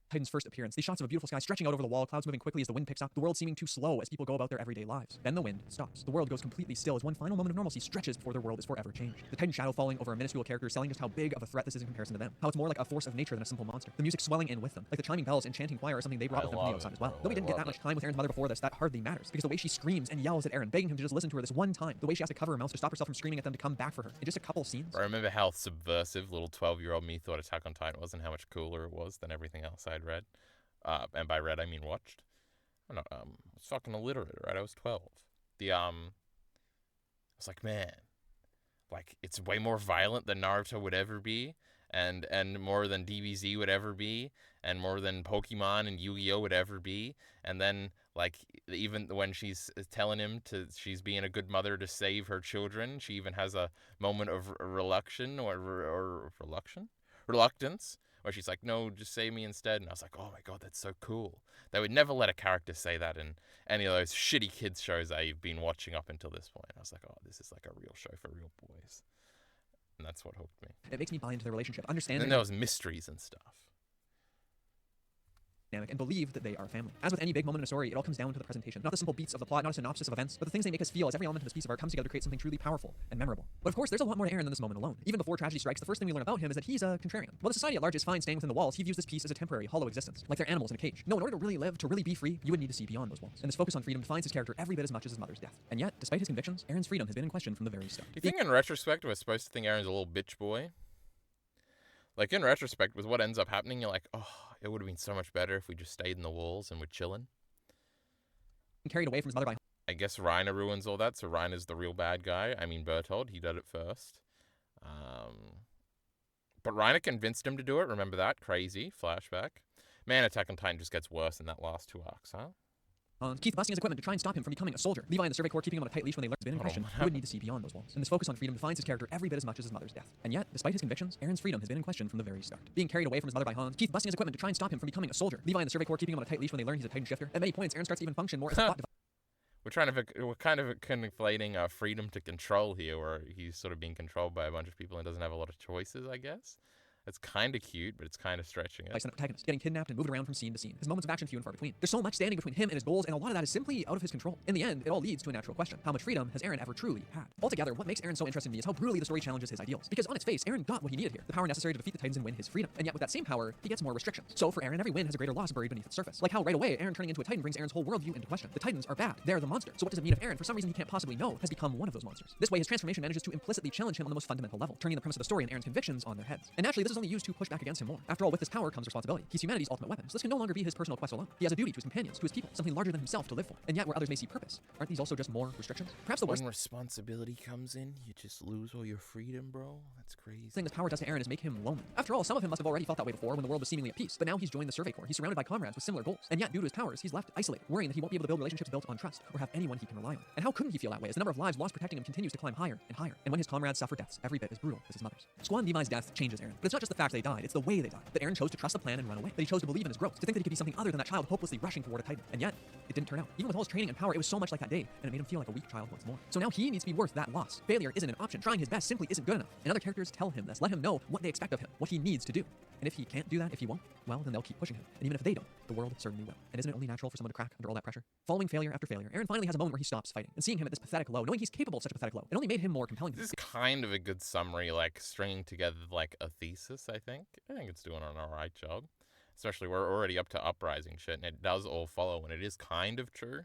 Titan's first appearance, these shots of a beautiful sky stretching out over the wall, clouds moving quickly as the wind picks up, the world seeming too slow as people go about their everyday lives. Then the wind stops. The world goes completely still as one final moment of normalcy stretches before their world is forever changed. The Titan shadow falling over a minuscule character, selling just how big of a threat this is in comparison to them. How it's more like a force of nature than a simple monster. The music swelling in with them, like the chiming bells and chanting choir are something they brought with them from the outside as well. Though we didn't get that much time with Aaron's mother before this, that hardly matters, because the way she screams and yells at Aaron, begging him to just listen to her this one time, the way she has to cover her mouth to stop herself from screaming at them to come back for her, in just a couple scenes. I remember how subversive little 12-year-old me thought Attack on Titan was and how much cooler it was than everything else I'd read. And by read, I mean watched. I'm not, I was fucking illiterate, right? I was 12. I was like, man, like, it's way more violent than Naruto would ever be, and more than DBZ would ever be, and more than Pokemon and Yu-Gi-Oh would ever be. And then, like, even when she's telling him she's being a good mother to save her children, she even has a moment of reluctance, where she's like, no, just save me instead. And I was like, oh my god, that's so cool. They would never let a character say that in any of those shitty kids shows I've been watching up until this point. I was like, oh, this is like a real show for real boys. And that's what hooked me. It makes me buy into their relationship, understand. And then there was mysteries and stuff. And believe that they are family. As with any big moment in a story, it all comes down to the presentation. Not the simple beats of the plot, not a synopsis of events, but the things they make us feel as every element of this piece of art comes together to create something truly powerful and memorable. But of course, there's a lot more to Aaron than this moment alone. Even before tragedy strikes, the first thing we learn about him is that he's a contrarian. While the society at large is fine staying within the walls, he views this piece as a temporary, hollow existence, like they're animals in a cage. No, in order to really live, to really be free, you would need to see beyond those walls. And this focus on freedom defines his character every bit as much as his mother's death. And yet, despite his convictions, Aaron's freedom has been in question from the very start. Do you think in retrospect we're supposed to think Aaron's a little bitch boy? Like, in retrospect, with what ends up happening, you're like, oh, it would have been so much better if we just stayed in the walls and were chilling. Carried away from his mother by... I guess Reiner ruins all that, so Reiner's the real bad guy. I mean, Berthold, he did it first. But Reiner convinced him to do it, remember that? Crazy. Flashback. Man, Attack on Titan just gets worse in that last 2 arcs, huh? Keith busting his equipment to try and stop him from becoming a soldier. Levi and the Survey Corps keeping him on a tight leash when they learn his been in question. He would need to see beyond those walls. And this focus on freedom defines his character every bit as much as his mother's death. And yet, despite his convictions, Aaron's freedom has been in question from the very start. Being carried away from his mother by Hans, Keith busting his equipment to try and stop him from becoming a soldier. Levi and the Survey Corps keeping him on a tight leash when they learn he's a Titan shifter. At many points, Aaron starts to even function more as a plot device. We're kind of conflating freedom to control here, where he's sort of being controlled by a bunch of people and doesn't have a lot of choices, I guess. It's kind of cute, but it's kind of stretching it. An protagonist, getting kidnapped and moved around from scene to scene. His moments of action few and far between. There's so much standing between him and his goals, and a lot of that is simply out of his control. In the end, it all leads to a natural question. How much freedom has Aaron ever truly had? Altogether, what makes Aaron so interesting to me is how brutally the story challenges his ideals. Because on its face, Aaron got what he needed here. The power necessary to defeat the Titans and win his freedom. And yet with that same power, he gets more restrictions. So for Aaron, every win has a greater loss buried beneath its surface. Like how right away, Aaron turning into a Titan brings Aaron's whole worldview into question. The Titans are bad. They're the monster. So what does it mean if Aaron, for some reason he can't possibly know, has become one of those monsters? This way, his transformation manages to implicitly challenge him on the most fundamental level, turning the premise of the story and Aaron's convictions on their heads. And naturally, this is only used to push back against him more. After all, with this power comes responsibility. He's humanity's ultimate weapon. So this can no longer be his personal quest alone. He has a duty to his companions, to his people, something larger than himself to live for. And yet, where others may see purpose, aren't these also just more restrictions? Perhaps the worst when responsibility comes in, you just lose all your freedom, bro. That's crazy. thing this power does to Aaron is make him lonely. After all, some of him must have already felt that way before when the world was seemingly at peace. But now he's joined the Survey Corps. He's surrounded by comrades with similar goals. And yet, due to his powers, he's left isolated, worrying that he won't be able to build relationships built on trust or have anyone he can rely on. And how couldn't he feel that way as the number of lives lost protecting him continues to climb higher and higher? And when his comrades suffer deaths every bit as brutal as his mother's. Squad and Levi's death changes Aaron. But it's not just the fact they died, it's the way they died. That Aaron chose to trust the plan and run away. That he chose to believe in his growth. To think that he could be something other than that child hopelessly rushing toward a Titan. And yet, it didn't turn out. Even with all his training and power, it was so much like that day, and it made him feel like a weak child once more. So now he needs to be worth that loss. Failure isn't an option. Trying his best simply isn't good enough. And other characters tell him this. Let him know what they expect of him, what he needs to do. And if he can't do that, if he won't, well, then they'll keep pushing him. And even if they don't, the world certainly will. And isn't it only natural for someone to crack under all that pressure? Following failure after failure, Aaron finally has a moment where he stops fighting. And seeing him at this pathetic low, knowing he's capable of such a pathetic low, it only made him more compelling. This is kind of a good summary, like stringing together like a thesis, I think. I think it's doing an alright job. Especially we're already up to Uprising shit, and it does all follow, and it is kind of true.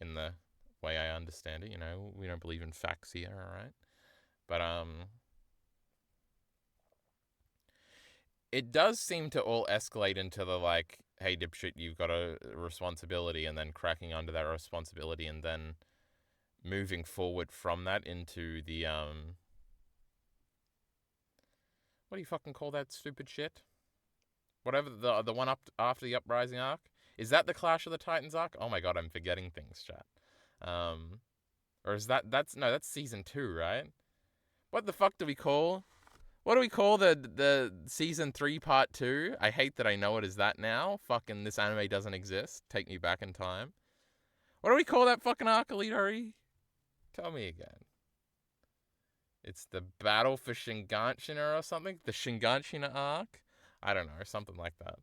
In the way I understand it, you know, we don't believe in facts here, alright? But, it does seem to all escalate into the, like, hey, dipshit, you've got a responsibility, and then cracking under that responsibility, and then moving forward from that into the, what do you fucking call that stupid shit? Whatever, the one up after the Uprising arc? Is that the Clash of the Titans arc? Oh my god, I'm forgetting things, chat. Or is that's season 2, right? What the fuck do we call? What do we call the season 3 part 2? I hate that I know it as that now. Fucking this anime doesn't exist. Take me back in time. What do we call that fucking arc, Elite? Tell me again. It's the Battle for Shinganshina or something? The Shinganshina arc? I don't know, or something like that.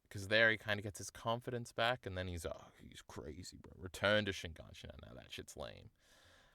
Because there he kind of gets his confidence back, and then he's crazy, bro. Return to Shinganshin. Now that shit's lame.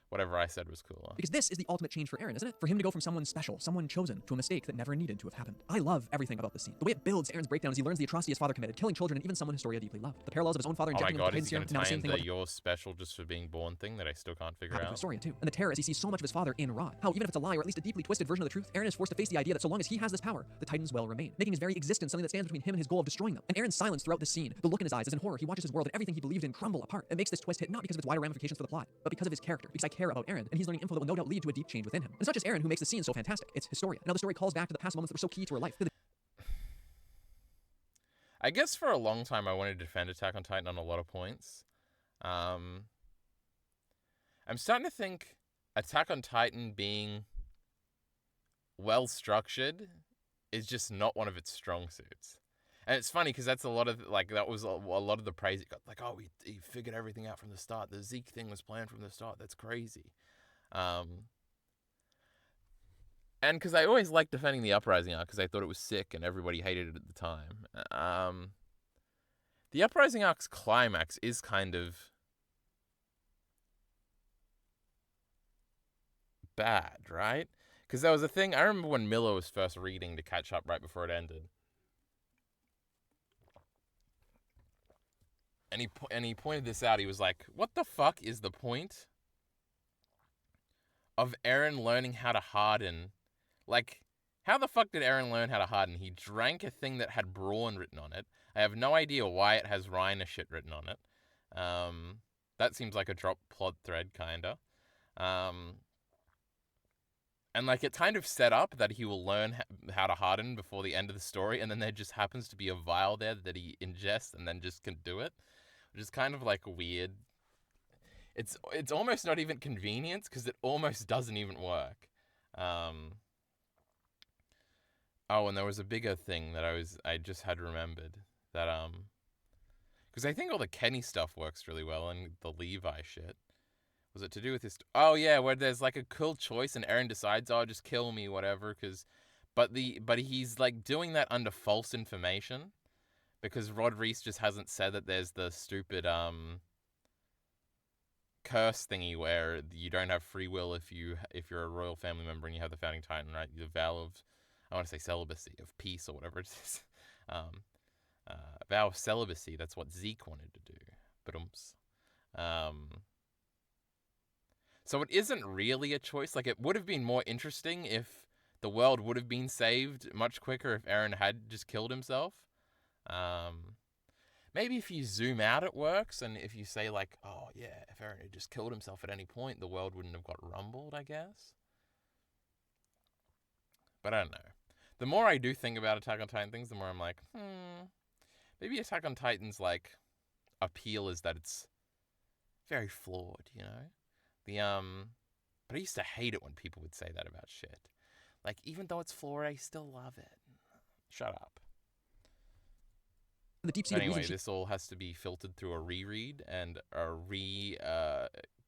Whatever I said was cooler. Because this is the ultimate change for Eren, isn't it? For him to go from someone special, someone chosen, to a mistake that never needed to have happened. I love everything about this scene. The way it builds Eren's breakdown as he learns the atrocity his father committed, killing children and even someone Historia deeply loved. The parallels of his own father Oh my injecting him god, with is the he hidden going serum, to and now tie the same in thing the about you're special just for being born thing that I still can't figure happened to out? Historia too. And the terror as he sees so much of his father in Rod. How even if it's a lie or at least a deeply twisted version of the truth, Eren is forced to face the idea that so long as he has this power, the Titans will remain, making his very existence something that stands between him and his goal of destroying them. And Eren's silence throughout this scene, the look in his eyes as in horror he watches his world and everything he believed in crumble apart. It makes this twist hit not because of its wider ramifications for the plot, but because of his character. Because I care about Eren, and he's learning info that will no doubt lead to a deep change within him. And it's not just Eren who makes the scene so fantastic, it's Historia. Now the story calls back to the past moments that were so key to her life. I guess for a long time I wanted to defend Attack on Titan on a lot of points. I'm starting to think Attack on Titan being well structured is just not one of its strong suits. And it's funny because that's a lot of that was a lot of the praise it got. Like, oh, he figured everything out from the start. The Zeke thing was planned from the start. That's crazy. And because I always liked defending the Uprising arc because I thought it was sick and everybody hated it at the time. The Uprising arc's climax is kind of bad, right? Because there was a thing, I remember when Miller was first reading to catch up right before it ended. And he pointed this out. He was like, what the fuck is the point of Eren learning how to harden? Like, how the fuck did Eren learn how to harden? He drank a thing that had brawn written on it. I have no idea why it has Reiner shit written on it. That seems like a drop plot thread, kinda. And like it kind of set up that he will learn how to harden before the end of the story, and then there just happens to be a vial there that he ingests and then just can do it, which is kind of like weird. It's almost not even convenience because it almost doesn't even work. Oh, and there was a bigger thing that I just had remembered that because I think all the Kenny stuff works really well and the Levi shit. Was it to do with his? Oh yeah, where there's like a cool choice and Eren decides, oh, just kill me, whatever. But he's like doing that under false information, because Rod Reese just hasn't said that there's the stupid curse thingy where you don't have free will if you're a royal family member and you have the founding titan, right? The vow of, I want to say celibacy, of peace or whatever it is. Vow of celibacy. That's what Zeke wanted to do. But so it isn't really a choice. Like, it would have been more interesting if the world would have been saved much quicker if Eren had just killed himself. Maybe if you zoom out it works, and if you say like, oh yeah, if Eren had just killed himself at any point, the world wouldn't have got rumbled, I guess. But I don't know. The more I do think about Attack on Titan things, the more I'm like, maybe Attack on Titan's like appeal is that it's very flawed, you know? But I used to hate it when people would say that about shit. Like, even though it's flawed, I still love it. Shut up. The deep-seated anyway, reason this all has to be filtered through a reread and a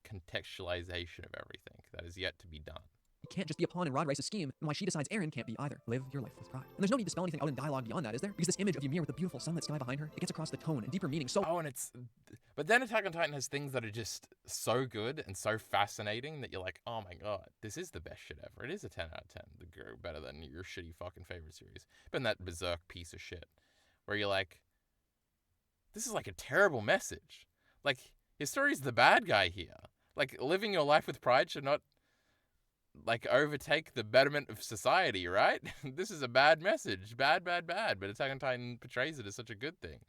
contextualization of everything that is yet to be done. He can't just be a pawn in Rod Rice's scheme, and why she decides Eren can't be either. Live your life with pride. And there's no need to spell anything out in dialogue beyond that, is there? Because this image of Ymir with the beautiful sunlit sky behind her, it gets across the tone and deeper meaning so... Oh, and but then Attack on Titan has things that are just so good and so fascinating that you're like, oh my god, this is the best shit ever. It is a 10 out of 10. Better than your shitty fucking favorite series. But that Berserk piece of shit, where you're like, this is like a terrible message. Like, Historia's the bad guy here. Like, living your life with pride should not, like, overtake the betterment of society, right? This is a bad message. Bad. But Attack on Titan portrays it as such a good thing.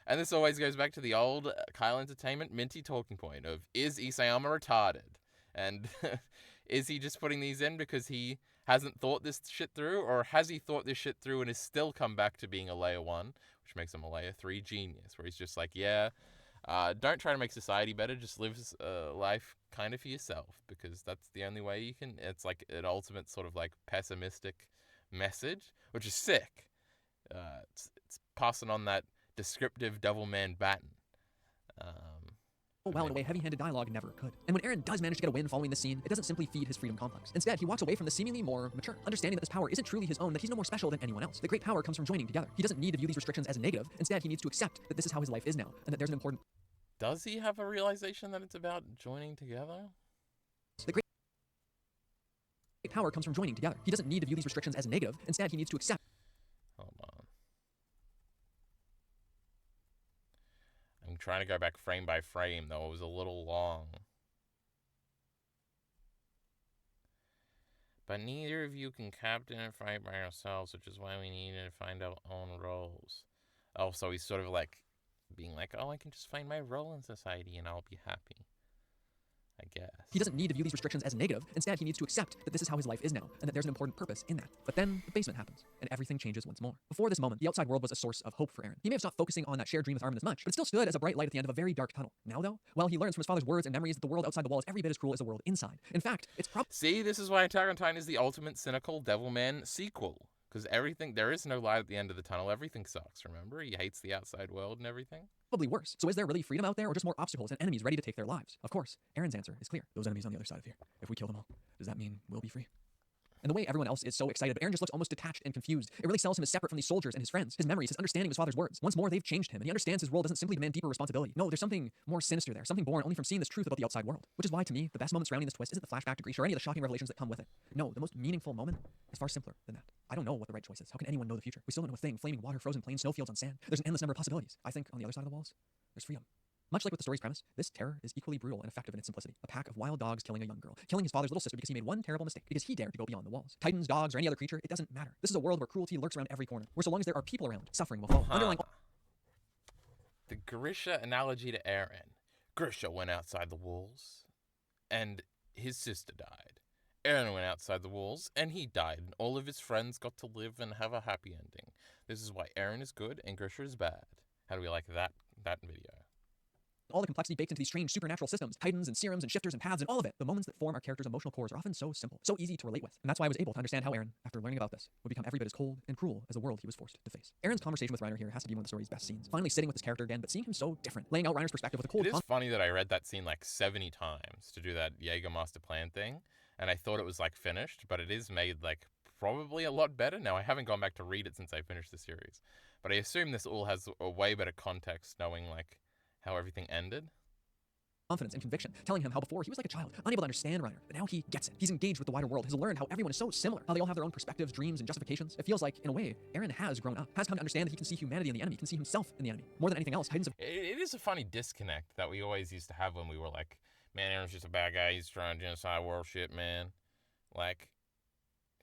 And this always goes back to the old Kyle Entertainment minty talking point of, is Isayama retarded? And is he just putting these in because he hasn't thought this shit through? Or has he thought this shit through and has still come back to being a layer 1, which makes him a layer 3 genius, where he's just like, yeah, don't try to make society better, just live life kind of for yourself, because that's the only way you can. It's like an ultimate sort of like pessimistic message, which is sick. It's passing on that descriptive devil man baton. well in a way heavy-handed dialogue never could. And when Eren does manage to get a win following this scene, it doesn't simply feed his freedom complex. Instead, he walks away from the seemingly more mature, understanding that this power isn't truly his own, that he's no more special than anyone else. The great power comes from joining together. He doesn't need to view these restrictions as a negative. Instead, he needs to accept that this is how his life is now, and that there's an important... Does he have a realization that it's about joining together? The great power comes from joining together. He doesn't need to view these restrictions as a negative. Instead, he needs to accept... Hold on. I'm trying to go back frame by frame, though. It was a little long. But neither of you can captain and fight by yourselves, which is why we need to find our own roles. Oh, so he's sort of like being like, oh, I can just find my role in society and I'll be happy. I guess. He doesn't need to view these restrictions as a negative. Instead, he needs to accept that this is how his life is now, and that there's an important purpose in that. But then the basement happens, and everything changes once more. Before this moment, the outside world was a source of hope for Eren. He may have stopped focusing on that shared dream with Armin as much, but it still stood as a bright light at the end of a very dark tunnel. Now, though, well, he learns from his father's words and memories that the world outside the wall is every bit as cruel as the world inside. In fact, it's probably... See, this is why Attack on Titan is the ultimate cynical Devilman sequel. Because everything, there is no light at the end of the tunnel. Everything sucks, remember? He hates the outside world and everything. Probably worse. So is there really freedom out there, or just more obstacles and enemies ready to take their lives? Of course, Eren's answer is clear. Those enemies on the other side of here. If we kill them all, does that mean we'll be free? And the way everyone else is so excited, but Eren just looks almost detached and confused. It really sells him as separate from these soldiers and his friends, his memories, his understanding of his father's words. Once more, they've changed him, and he understands his role doesn't simply demand deeper responsibility. No, there's something more sinister there, something born only from seeing this truth about the outside world. Which is why, to me, the best moment surrounding this twist isn't the flashback to Grisha or any of the shocking revelations that come with it. No, the most meaningful moment is far simpler than that. I don't know what the right choice is. How can anyone know the future? We still don't know a thing. Flaming water, frozen plains, snowfields on sand. There's an endless number of possibilities. I think on the other side of the walls, there's freedom. Much like with the story's premise, this terror is equally brutal and effective in its simplicity. A pack of wild dogs killing a young girl, killing his father's little sister because he made one terrible mistake, because he dared to go beyond the walls. Titans, dogs, or any other creature, it doesn't matter. This is a world where cruelty lurks around every corner, where so long as there are people around, suffering will follow. Underlying... The Grisha analogy to Eren. Grisha went outside the walls, and his sister died. Eren went outside the walls, and he died, and all of his friends got to live and have a happy ending. This is why Eren is good and Grisha is bad. How do we like that video? All the complexity baked into these strange supernatural systems, titans and serums and shifters and paths and all of it. The moments that form our characters' emotional cores are often so simple, so easy to relate with. And that's why I was able to understand how Eren, after learning about this, would become every bit as cold and cruel as the world he was forced to face. Eren's conversation with Reiner here has to be one of the story's best scenes. Finally sitting with his character again, but seeing him so different, laying out Reiner's perspective with a cold... It is funny that I read that scene like 70 times to do that Jaeger Master Plan thing, and I thought it was like finished, but it is made like probably a lot better. Now, I haven't gone back to read it since I finished the series, but I assume this all has a way better context knowing like how everything ended. Confidence and conviction, telling him how before he was like a child, unable to understand Reiner, but now he gets it. He's engaged with the wider world, has learned how everyone is so similar, how they all have their own perspectives, dreams, and justifications. It feels like, in a way, Eren has grown up, has come to understand that he can see humanity in the enemy, can see himself in the enemy. More than anything else, Titans have... It is a funny disconnect that we always used to have when we were like, man, Eren's just a bad guy, he's trying to genocide world shit, man. Like,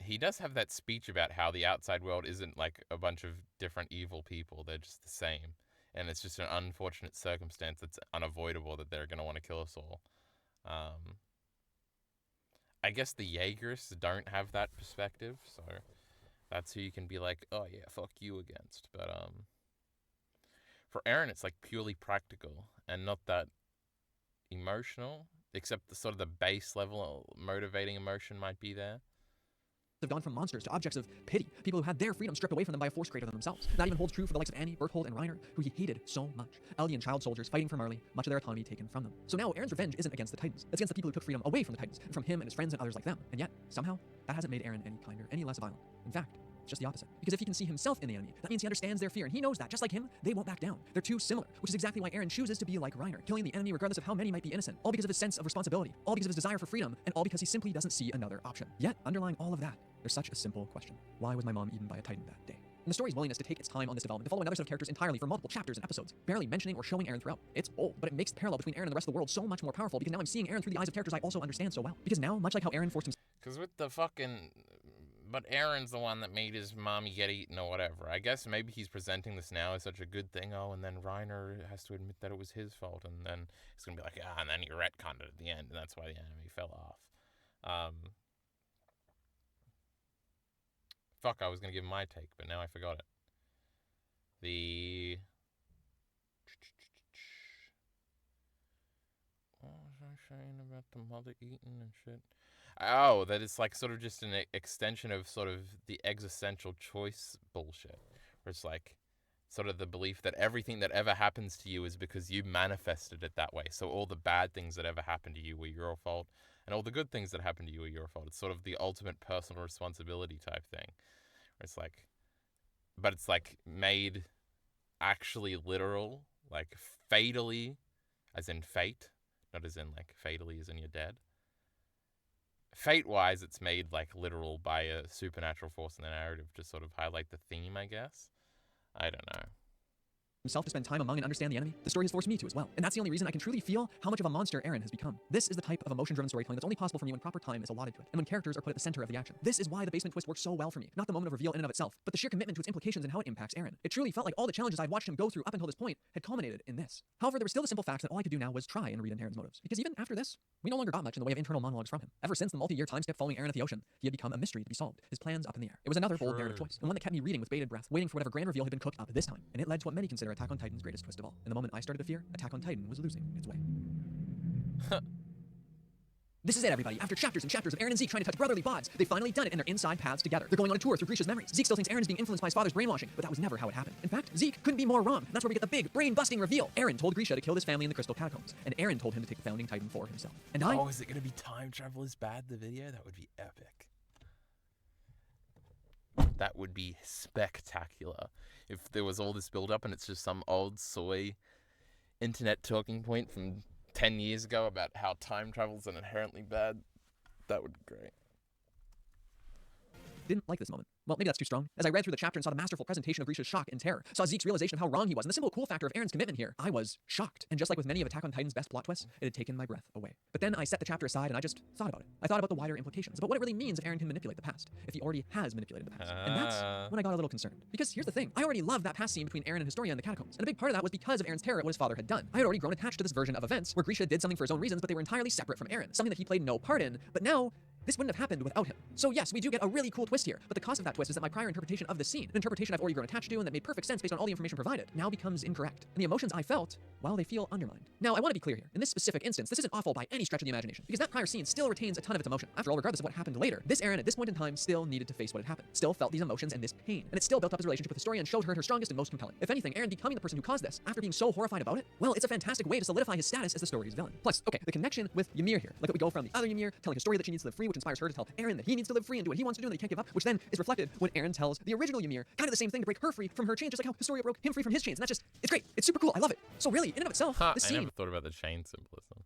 he does have that speech about how the outside world isn't like a bunch of different evil people, they're just the same. And it's just an unfortunate circumstance that's unavoidable that they're going to want to kill us all. I guess the Jaegers don't have that perspective, so that's who you can be like, oh yeah, fuck you against. But for Eren, it's like purely practical and not that emotional, except the sort of the base level motivating emotion might be there. Have gone from monsters to objects of pity, people who had their freedom stripped away from them by a force greater than themselves. That even holds true for the likes of Annie, Berthold, and Reiner, who he hated so much. Ellie and child soldiers fighting for Marley, much of their autonomy taken from them. So now Eren's revenge isn't against the Titans, it's against the people who took freedom away from the Titans, from him and his friends and others like them. And yet, somehow, that hasn't made Eren any kinder, any less violent. In fact, it's just the opposite. Because if he can see himself in the enemy, that means he understands their fear, and he knows that, just like him, they won't back down. They're too similar, which is exactly why Eren chooses to be like Reiner, killing the enemy regardless of how many might be innocent, all because of his sense of responsibility, all because of his desire for freedom, and all because he simply doesn't see another option. Yet, underlying all of that, there's such a simple question. Why was my mom eaten by a Titan that day? And the story's willingness to take its time on this development, to follow another set of characters entirely for multiple chapters and episodes, barely mentioning or showing Eren throughout. It's bold, but it makes the parallel between Eren and the rest of the world so much more powerful, because now I'm seeing Eren through the eyes of characters I also understand so well. Because now, much like how Eren forced himself... Because with the fucking... But Eren's the one that made his mommy get eaten or whatever. I guess maybe he's presenting this now as such a good thing. Oh, and then Reiner has to admit that it was his fault. And then he's going to be like, and then he retconned it at the end. And that's why the enemy fell off. Fuck, I was going to give my take, but now I forgot it. What was I saying about the mother eating and shit? Oh, that it's like sort of just an extension of sort of the existential choice bullshit. Where it's like, sort of the belief that everything that ever happens to you is because you manifested it that way. So all the bad things that ever happened to you were your fault, and all the good things that happened to you were your fault. It's sort of the ultimate personal responsibility type thing. Where it's like, but it's like made actually literal, like fatally, as in fate, not as in like fatally as in you're dead. Fate-wise, it's made like literal by a supernatural force in the narrative to sort of highlight the theme, I guess. I don't know. Himself to spend time among and understand the enemy, the story has forced me to as well. And that's the only reason I can truly feel how much of a monster Eren has become. This is the type of emotion-driven storytelling that's only possible for me when proper time is allotted to it, and when characters are put at the center of the action. This is why the basement twist works so well for me. Not the moment of reveal in and of itself, but the sheer commitment to its implications and how it impacts Eren. It truly felt like all the challenges I'd watched him go through up until this point had culminated in this. However, there was still the simple fact that all I could do now was try and read in Eren's motives. Because even after this, we no longer got much in the way of internal monologues from him. Ever since the multi-year time skip following Eren at the ocean, he had become a mystery to be solved, his plans up in the air. It was another bold narrative choice, and one that kept me reading with bated breath, waiting for whatever grand reveal had been cooked up this time. And it led to what many consider Attack on Titan's greatest twist of all. And the moment I started to fear, Attack on Titan was losing its way. This is it, everybody. After chapters and chapters of Eren and Zeke trying to touch brotherly bonds, they've finally done it, and they're inside paths together. They're going on a tour through Grisha's memories. Zeke still thinks Eren's being influenced by his father's brainwashing, but that was never how it happened. In fact, Zeke couldn't be more wrong. And that's where we get the big, brain-busting reveal. Eren told Grisha to kill his family in the Crystal Catacombs, and Eren told him to take the Founding Titan for himself. And Oh, is it going to be Time Travel is Bad, the video? That would be epic. That would be spectacular. If there was all this build-up and it's just some old soy internet talking point from 10 years ago about how time travel's an inherently bad, that would be great. Didn't like this moment. Well, maybe that's too strong. As I read through the chapter and saw the masterful presentation of Grisha's shock and terror, saw Zeke's realization of how wrong he was, and the simple cool factor of Eren's commitment here, I was shocked. And just like with many of Attack on Titan's best plot twists, it had taken my breath away. But then I set the chapter aside and I just thought about it. I thought about the wider implications, about what it really means if Eren can manipulate the past, if he already has manipulated the past. And that's when I got a little concerned. Because here's the thing, I already loved that past scene between Eren and Historia in the catacombs, and a big part of that was because of Eren's terror at what his father had done. I had already grown attached to this version of events where Grisha did something for his own reasons, but they were entirely separate from Eren, something that he played no part in, but now this wouldn't have happened without him. So yes, we do get a really cool twist here, but the cost of that twist is that my prior interpretation of the scene, an interpretation I've already grown attached to and that made perfect sense based on all the information provided, now becomes incorrect. And the emotions I felt, well, they feel undermined. Now, I want to be clear here. In this specific instance, this isn't awful by any stretch of the imagination, because that prior scene still retains a ton of its emotion. After all, regardless of what happened later, this Eren at this point in time still needed to face what had happened, still felt these emotions and this pain, and it still built up his relationship with Historia and showed her strongest and most compelling. If anything, Eren becoming the person who caused this, after being so horrified about it, well, it's a fantastic way to solidify his status as the story's villain. Plus, okay, the connection with Ymir here, like that we go from the other Ymir telling Historia that she needs to live free, which inspires her to tell Eren that he needs to live free and do what he wants to do and that he can't give up, which then is reflected when Eren tells the original Ymir kind of the same thing to break her free from her chains, just like how Historia broke him free from his chains. And that's just, it's great. It's super cool. I love it. So really, in and of itself, this I scene never thought about the chain symbolism.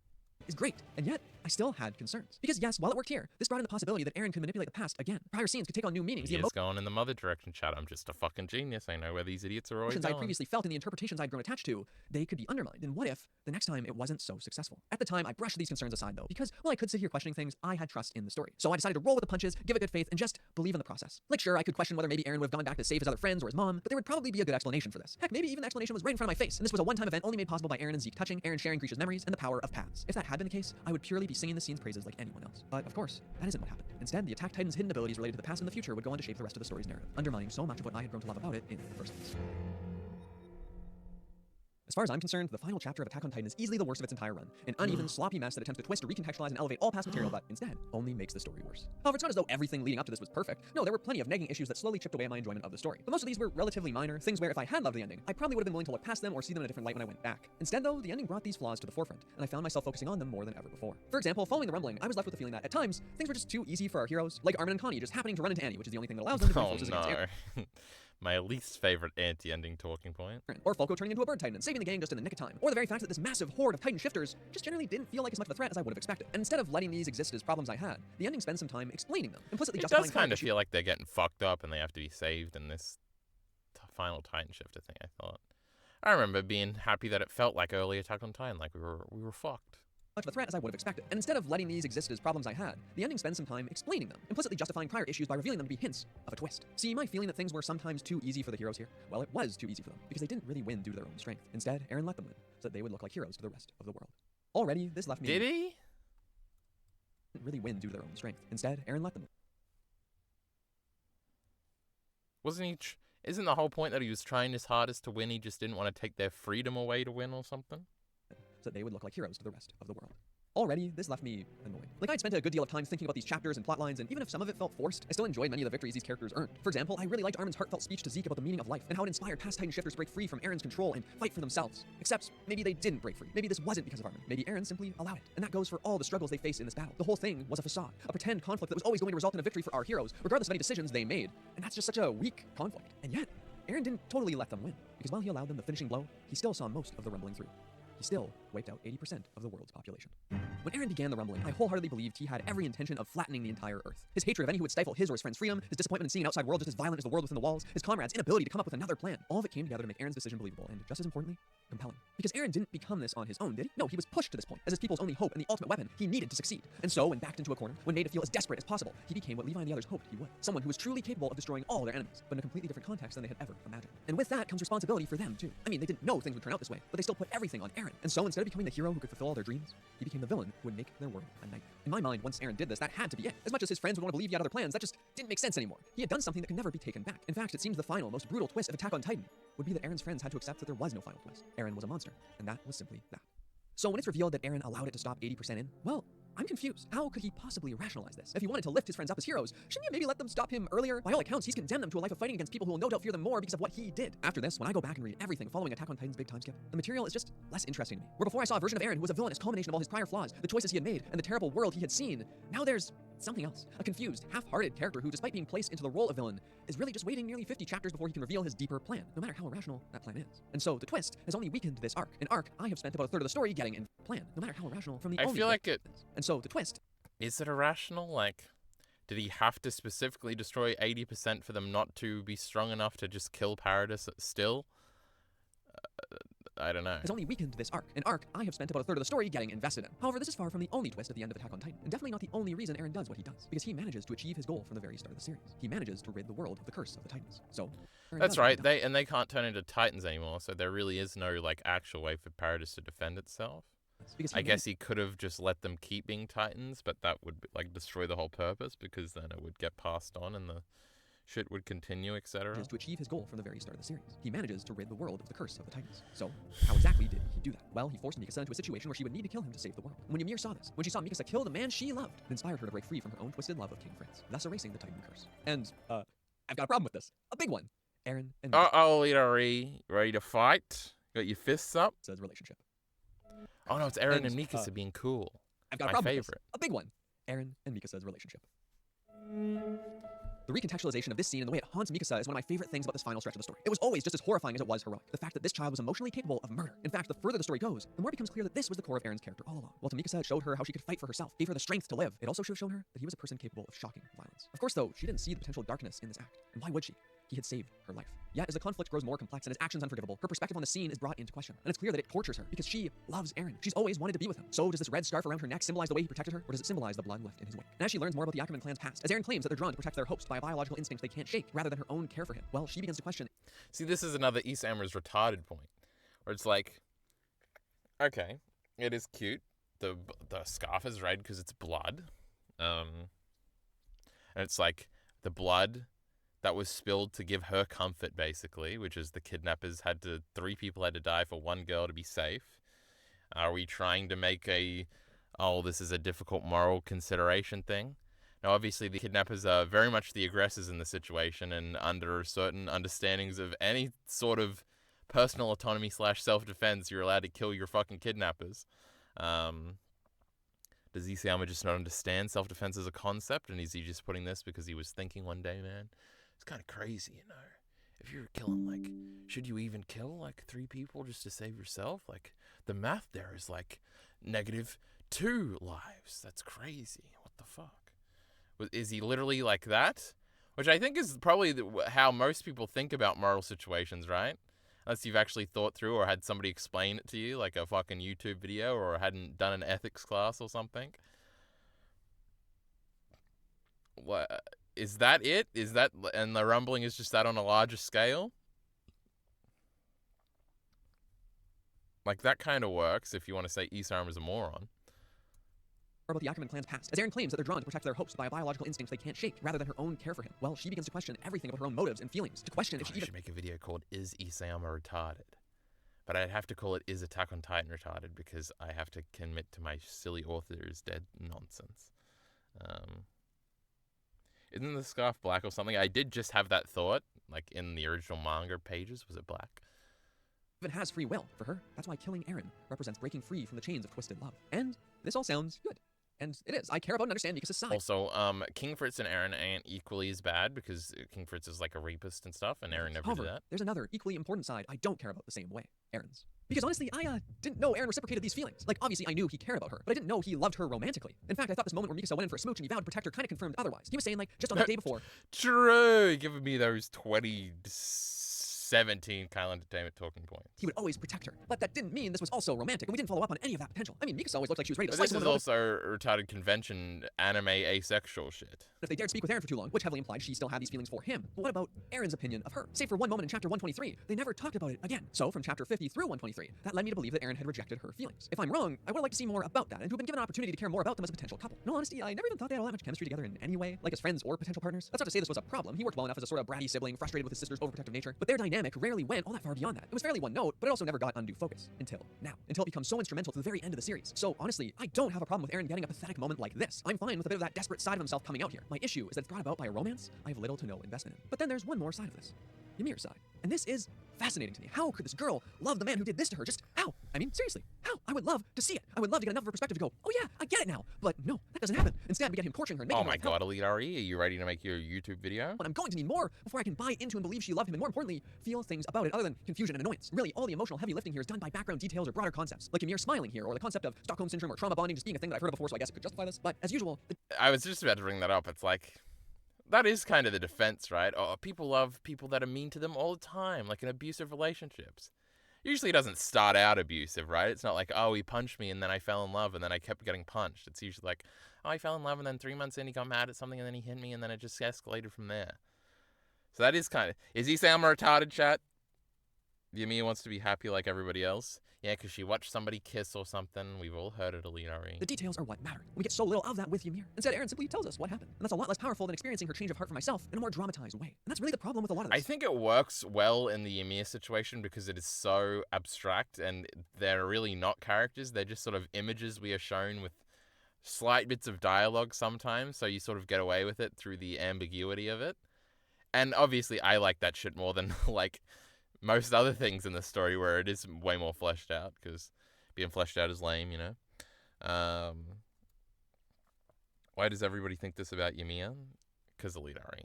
is great, and yet I still had concerns. Because yes, while it worked here, this brought in the possibility that Eren could manipulate the past again. Prior scenes could take on new meanings. He is going in the mother direction, chat. I'm just a fucking genius. I know where these idiots are always emotions I going. previously felt and the interpretations I'd grown attached to, they could be undermined. And what if the next time it wasn't so successful? At the time, I brushed these concerns aside though, because while I could sit here questioning things, I had trust in the story. So I decided to roll with the punches, give it good faith, and just believe in the process. Like sure, I could question whether maybe Eren would have gone back to save his other friends or his mom, but there would probably be a good explanation for this. Heck, maybe even the explanation was right in front of my face, and this was a one-time event only made possible by Eren and Zeke touching, Eren sharing Grisha's memories, and the power of paths. If that had been the case, I would purely be singing the scene's praises like anyone else. But of course, that isn't what happened. Instead, the Attack Titan's hidden abilities related to the past and the future would go on to shape the rest of the story's narrative, undermining so much of what I had grown to love about it in the first place. As far as I'm concerned, the final chapter of Attack on Titan is easily the worst of its entire run. An uneven, sloppy mess that attempts to twist, recontextualize, and elevate all past material, but instead only makes the story worse. However, it's not as though everything leading up to this was perfect. No, there were plenty of nagging issues that slowly chipped away at my enjoyment of the story. But most of these were relatively minor, things where if I had loved the ending, I probably would have been willing to look past them or see them in a different light when I went back. Instead, though, the ending brought these flaws to the forefront, and I found myself focusing on them more than ever before. For example, following the rumbling, I was left with the feeling that at times, things were just too easy for our heroes, like Armin and Connie just happening to run into Annie, which is the only thing that allows them to join forces against Eren. My least favorite anti-ending talking point. Or Falco turning into a bird titan and saving the gang just in the nick of time. Or the very fact that this massive horde of Titan shifters just generally didn't feel like as much of a threat as I would have expected. And instead of letting these exist as problems I had, the ending spends some time explaining them, implicitly It justifying does kind of feel like they're getting fucked up and they have to be saved in this final Titan shifter thing, I thought. I remember being happy that it felt like early Attack on Titan, like we were fucked. Much of a threat as I would have expected. And instead of letting these exist as problems I had, the ending spends some time explaining them, implicitly justifying prior issues by revealing them to be hints of a twist. See, my feeling that things were sometimes too easy for the heroes here, well, it was too easy for them, because they didn't really win due to their own strength. Instead, Eren let them win, so that they would look like heroes to the rest of the world. Already, this left me... Did he? Didn't really win due to their own strength. Instead, Eren let them win. Wasn't he... Isn't the whole point that he was trying his hardest to win, he just didn't want to take their freedom away to win or something? So that they would look like heroes to the rest of the world. Already, this left me annoyed. Like, I'd spent a good deal of time thinking about these chapters and plot lines, and even if some of it felt forced, I still enjoyed many of the victories these characters earned. For example, I really liked Armin's heartfelt speech to Zeke about the meaning of life, and how it inspired past Titan shifters to break free from Aaron's control and fight for themselves. Except, maybe they didn't break free. Maybe this wasn't because of Armin. Maybe Aaron simply allowed it. And that goes for all the struggles they faced in this battle. The whole thing was a facade, a pretend conflict that was always going to result in a victory for our heroes, regardless of any decisions they made. And that's just such a weak conflict. And yet, Aaron didn't totally let them win, because while he allowed them the finishing blow, he still saw most of the rumbling through. He still wiped out 80% of the world's population. When Aaron began the rumbling, I wholeheartedly believed he had every intention of flattening the entire Earth. His hatred of any who would stifle his or his friend's freedom, his disappointment in seeing an outside world just as violent as the world within the walls, his comrades' inability to come up with another plan, all of it came together to make Aaron's decision believable, and just as importantly, compelling. Because Aaron didn't become this on his own, did he? No, he was pushed to this point, as his people's only hope and the ultimate weapon he needed to succeed. And so, when backed into a corner, when made to feel as desperate as possible, he became what Levi and the others hoped he would. Someone who was truly capable of destroying all their enemies, but in a completely different context than they had ever imagined. And with that comes responsibility for them, too. I mean, they didn't know things would turn out this way, but they still put everything on Aaron. And so, instead of becoming the hero who could fulfill all their dreams, he became the villain who would make their world a nightmare. In my mind, once Aaron did this, that had to be it. As much as his friends would want to believe he had other plans, that just didn't make sense anymore. He had done something that could never be taken back. In fact, it seems the final, most brutal twist of Attack on Titan would be that Aaron's friends had to accept that there was no final twist. Aaron was a monster, and that was simply that. So when it's revealed that Aaron allowed it to stop 80% in, well, I'm confused. How could he possibly rationalize this? If he wanted to lift his friends up as heroes, shouldn't he maybe let them stop him earlier? By all accounts, he's condemned them to a life of fighting against people who will no doubt fear them more because of what he did. After this, when I go back and read everything following Attack on Titan's big time skip, the material is just less interesting to me. Where before I saw a version of Aaron who was a villainous culmination of all his prior flaws, the choices he had made, and the terrible world he had seen, now there's something else. A confused, half-hearted character who, despite being placed into the role of villain, is really just waiting nearly 50 chapters before he can reveal his deeper plan, no matter how irrational that plan is. And so the twist has only weakened this arc, an arc I have spent about a third of the story getting in plan, no matter how irrational from the I only feel like twist is. And so the twist is it irrational? Like, did he have to specifically destroy 80% for them not to be strong enough to just kill Paradis still? I don't know. has only weakened this arc, an arc I have spent about a third of the story getting invested in. However, this is far from the only twist at the end of Attack on Titan, and definitely not the only reason Aaron does what he does, because he manages to achieve his goal from the very start of the series. He manages to rid the world of the curse of the Titans. So, Aaron That's does what he right. does. They can't turn into Titans anymore, so there really is no like actual way for Paradis to defend itself. Because I guess he could have just let them keep being Titans, but that would like destroy the whole purpose because then it would get passed on and the shit would continue, etc. manages to achieve his goal from the very start of the series. He manages to rid the world of the curse of the Titans. So, how exactly did he do that? Well, he forced Mikasa into a situation where she would need to kill him to save the world. And when Ymir saw this, when she saw Mikasa kill the man she loved, it inspired her to break free from her own twisted love of King Fritz, thus erasing the Titan curse. And, I've got a problem with this. A big one. Aaron and Uh-oh, Itari. Ready to fight? Got your fists up? Mikasa's relationship. Oh no, it's Aaron and And, Mikasa being cool. I've got a My problem with favorite. this. A big one. Aaron and Mikasa's relationship. The recontextualization of this scene and the way it haunts Mikasa is one of my favorite things about this final stretch of the story. It was always just as horrifying as it was heroic. The fact that this child was emotionally capable of murder. In fact, the further the story goes, the more it becomes clear that this was the core of Aaron's character all along. While to Mikasa it showed her how she could fight for herself, gave her the strength to live, it also should have shown her that he was a person capable of shocking violence. Of course, though, she didn't see the potential darkness in this act. And why would she? He had saved her life. Yet, as the conflict grows more complex and his actions unforgivable, her perspective on the scene is brought into question. And it's clear that it tortures her because she loves Aaron. She's always wanted to be with him. So does this red scarf around her neck symbolize the way he protected her, or does it symbolize the blood left in his wake? And as she learns more about the Ackerman clan's past, as Aaron claims that they're drawn to protect their host by a biological instinct they can't shake, rather than her own care for him, well, she begins to question. See, this is another Isamu's retarded point, where it's like, okay, it is cute. The scarf is red because it's blood, and it's like the blood that was spilled to give her comfort, basically, which is the kidnappers three people had to die for one girl to be safe. Are we trying to make this is a difficult moral consideration thing? Now, obviously, the kidnappers are very much the aggressors in the situation, and under certain understandings of any sort of personal autonomy / self-defense, you're allowed to kill your fucking kidnappers. Does Isayama just not understand self-defense as a concept, and is he just putting this because he was thinking one day, man, it's kind of crazy, you know? If you're killing, like, should you even kill, like, 3 people just to save yourself? Like, the math there is, like, -2 lives. That's crazy. What the fuck? Is he literally like that? Which I think is probably how most people think about moral situations, right? Unless you've actually thought through or had somebody explain it to you, like a fucking YouTube video, or hadn't done an ethics class or something. What? Is that it? Is that, and the rumbling is just that on a larger scale? Like, that kind of works if you want to say Isarm is a moron. About the Ackerman clan's past, as Aaron claims that they're drawn to protect their host by a biological instinct they can't shake, rather than her own care for him. Well, she begins to question everything about her own motives and feelings, to question if she I should make a video called "Is Isayama Retarded?" But I'd have to call it Is Attack on Titan retarded because I have to commit to my silly author is dead nonsense. Isn't the scarf black or something? I did just have that thought, like in the original manga pages. Was it black? Even has free will. For her, that's why killing Eren represents breaking free from the chains of twisted love. And this all sounds good. And it is. I care about and understand Mika's side. Also, King Fritz and Eren ain't equally as bad because King Fritz is like a rapist and stuff, and Eren never However, did that. there's another equally important side I don't care about the same way. Eren's. Because honestly, I didn't know Eren reciprocated these feelings. Like, obviously, I knew he cared about her, but I didn't know he loved her romantically. In fact, I thought this moment where Mikasa went in for a smooch and he vowed to protect her kind of confirmed otherwise. He was saying, like, just on the day before. True! Giving me those 2017 Kyle Entertainment talking points. He would always protect her. But that didn't mean this was also romantic, and we didn't follow up on any of that potential. I mean, Mikasa always looked like she was ready to But slice this a is woman also retarded convention anime asexual shit. if they dared speak with Eren for too long, which heavily implied she still had these feelings for him. But what about Eren's opinion of her? Save for one moment in chapter 123, they never talked about it again. So from chapter 50 through 123, that led me to believe that Eren had rejected her feelings. If I'm wrong, I would like to see more about that and to have been given an opportunity to care more about them as a potential couple. In all honesty, I never even thought they had all that much chemistry together in any way, like as friends or potential partners. That's not to say this was a problem. He worked well enough as a sort of bratty sibling, frustrated with his sister's overprotective nature, but their dynamic rarely went all that far beyond that. It was fairly one note, but it also never got undue focus. Until now. Until it becomes so instrumental to the very end of the series. So honestly, I don't have a problem with Eren getting a pathetic moment like this. I'm fine with a bit of that desperate side of himself coming out here. My issue is that it's brought about by a romance I have little to no investment in. But then there's one more side of this. Ymir's side. And this is fascinating to me. How could this girl love the man who did this to her? Just how? I mean, seriously, how? I would love to see it. I would love to get enough of her perspective to go, oh yeah, I get it now. But no, that doesn't happen. Instead, we get him torturing her and making Oh her my life hell. god, Elite RE, are you ready to make your YouTube video? But I'm going to need more before I can buy into and believe she loved him, and more importantly, feel things about it other than confusion and annoyance. Really, all the emotional heavy lifting here is done by background details or broader concepts, like Ymir smiling here, or the concept of Stockholm Syndrome or trauma bonding just being a thing that I've heard of before, so I guess it could justify this. But as usual, I was just about to bring that up. It's like, that is kind of the defense, right? Oh, people love people that are mean to them all the time, like in abusive relationships. Usually it doesn't start out abusive, right? It's not like, oh, he punched me and then I fell in love and then I kept getting punched. It's usually like, oh, I fell in love and then 3 months in he got mad at something and then he hit me and then it just escalated from there. So that is kind of... Is he saying I'm a retarded, chat? Ymir wants to be happy like everybody else? Yeah, because she watched somebody kiss or something. We've all heard it, Elite RE. the details are what matter. We get so little of that with Ymir. Instead, Eren simply tells us what happened. And that's a lot less powerful than experiencing her change of heart for myself in a more dramatized way. And that's really the problem with a lot of this. I think it works well in the Ymir situation because it is so abstract and they're really not characters. They're just sort of images we are shown with slight bits of dialogue sometimes, so you sort of get away with it through the ambiguity of it. And obviously I like that shit more than like most other things in the story where it is way more fleshed out, because being fleshed out is lame, you know? Why does everybody think this about Ymir? Because Elite RE.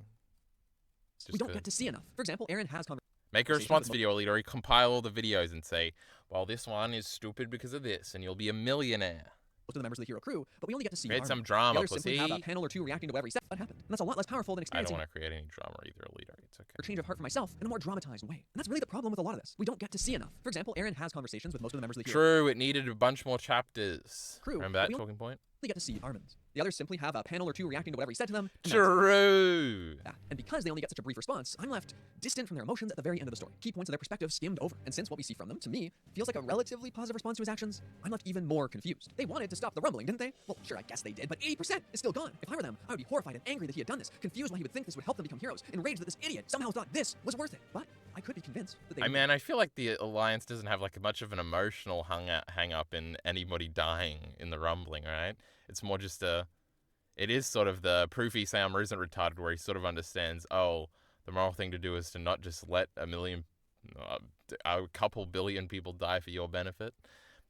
We don't get to see enough. For example, Eren has Make a response video, Elite RE. Compile all the videos and say, well, this one is stupid because of this, and you'll be a millionaire. most of the members of the hero crew, but we only get to see Create Armin. some drama, The others simply have a pussy. panel or two reacting to whatever he said that happened. And that's a lot less powerful than I don't experiencing want to create any drama either, Elite RE. It's okay. or change of heart for myself in a more dramatized way. And that's really the problem with a lot of this. We don't get to see enough. For example, Eren has conversations with most of the members of the hero True, it needed a bunch more chapters. crew. Remember but that we talking point? only get to see Armin's. The others simply have a panel or two reacting to whatever he said to them. and that's it. True. Yeah, and because they only get such a brief response, I'm left distant from their emotions at the very end of the story. Key points of their perspective skimmed over, and since what we see from them, to me, feels like a relatively positive response to his actions, I'm left even more confused. They wanted to stop the rumbling, didn't they? Well, sure, I guess they did, but 80% is still gone. If I were them, I would be horrified and angry that he had done this, confused why he would think this would help them become heroes, enraged that this idiot somehow thought this was worth it. But I could be convinced that they I mean, I feel like the Alliance doesn't have like much of an emotional hang up in anybody dying in the rumbling, right? It's more just it is sort of the proofy Sam isn't retarded, where he sort of understands, oh, the moral thing to do is to not just let a couple billion people die for your benefit.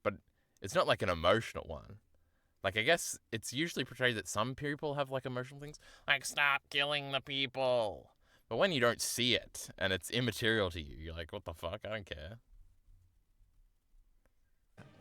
But it's not like an emotional one. Like, I guess it's usually portrayed that some people have like emotional things, like stop killing the people. But when you don't see it and it's immaterial to you, you're like, what the fuck? I don't care.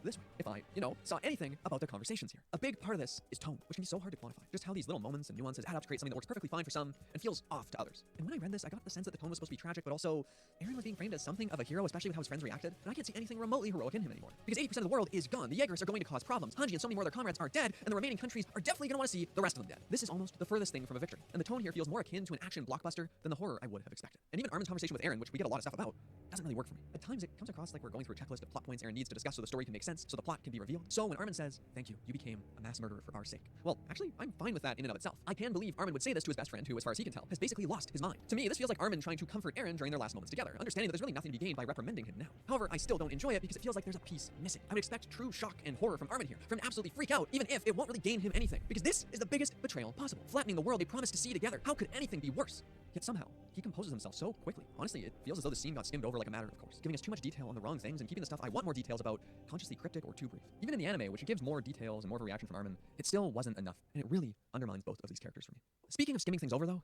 this way if I, saw anything about their conversations here. A big part of this is tone, which can be so hard to quantify. Just how these little moments and nuances add up to create something that works perfectly fine for some and feels off to others. And when I read this, I got the sense that the tone was supposed to be tragic, but also Eren was being framed as something of a hero, especially with how his friends reacted. And I can't see anything remotely heroic in him anymore. Because 80% of the world is gone. The Jaegers are going to cause problems. Hanji and so many more of their comrades are dead, and the remaining countries are definitely going to want to see the rest of them dead. This is almost the furthest thing from a victory. And the tone here feels more akin to an action blockbuster than the horror I would have expected. And even Armin's conversation with Eren, which we get a lot of stuff about, doesn't really work for me. At times it comes across like we're going through a checklist of plot points Eren needs to discuss so the story can make sense. sense so the plot can be revealed. So when Armin says, "Thank you, you became a mass murderer for our sake," well, actually, I'm fine with that in and of itself. I can believe Armin would say this to his best friend who, as far as he can tell, has basically lost his mind. To me, this feels like Armin trying to comfort Eren during their last moments together, understanding that there's really nothing to be gained by reprimanding him now. However, I still don't enjoy it because it feels like there's a piece missing. I would expect true shock and horror from Armin here, from absolutely freak out, even if it won't really gain him anything. Because this is the biggest betrayal possible, flattening the world they promised to see together. How could anything be worse? Yet somehow, he composes himself so quickly. Honestly, it feels as though the scene got skimmed over like a matter of course, giving us too much detail on the wrong things and keeping the stuff I want more details about consciously cryptic or too brief. Even in the anime, which gives more details and more of a reaction from Armin, it still wasn't enough, and it really undermines both of these characters for me. Speaking of skimming things over though,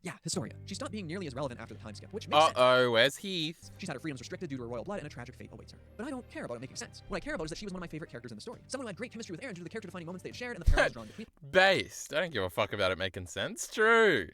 yeah, Historia. She stopped being nearly as relevant after the time skip, which makes sense. Uh-oh, where's Heath? She's had her freedoms restricted due to her royal blood, and a tragic fate awaits her. But I don't care about it making sense. What I care about is that she was one of my favorite characters in the story. Someone who had great chemistry with Eren due to the character-defining moments they had shared and the parallels drawn between them. Based. I don't give a fuck about it making sense. True.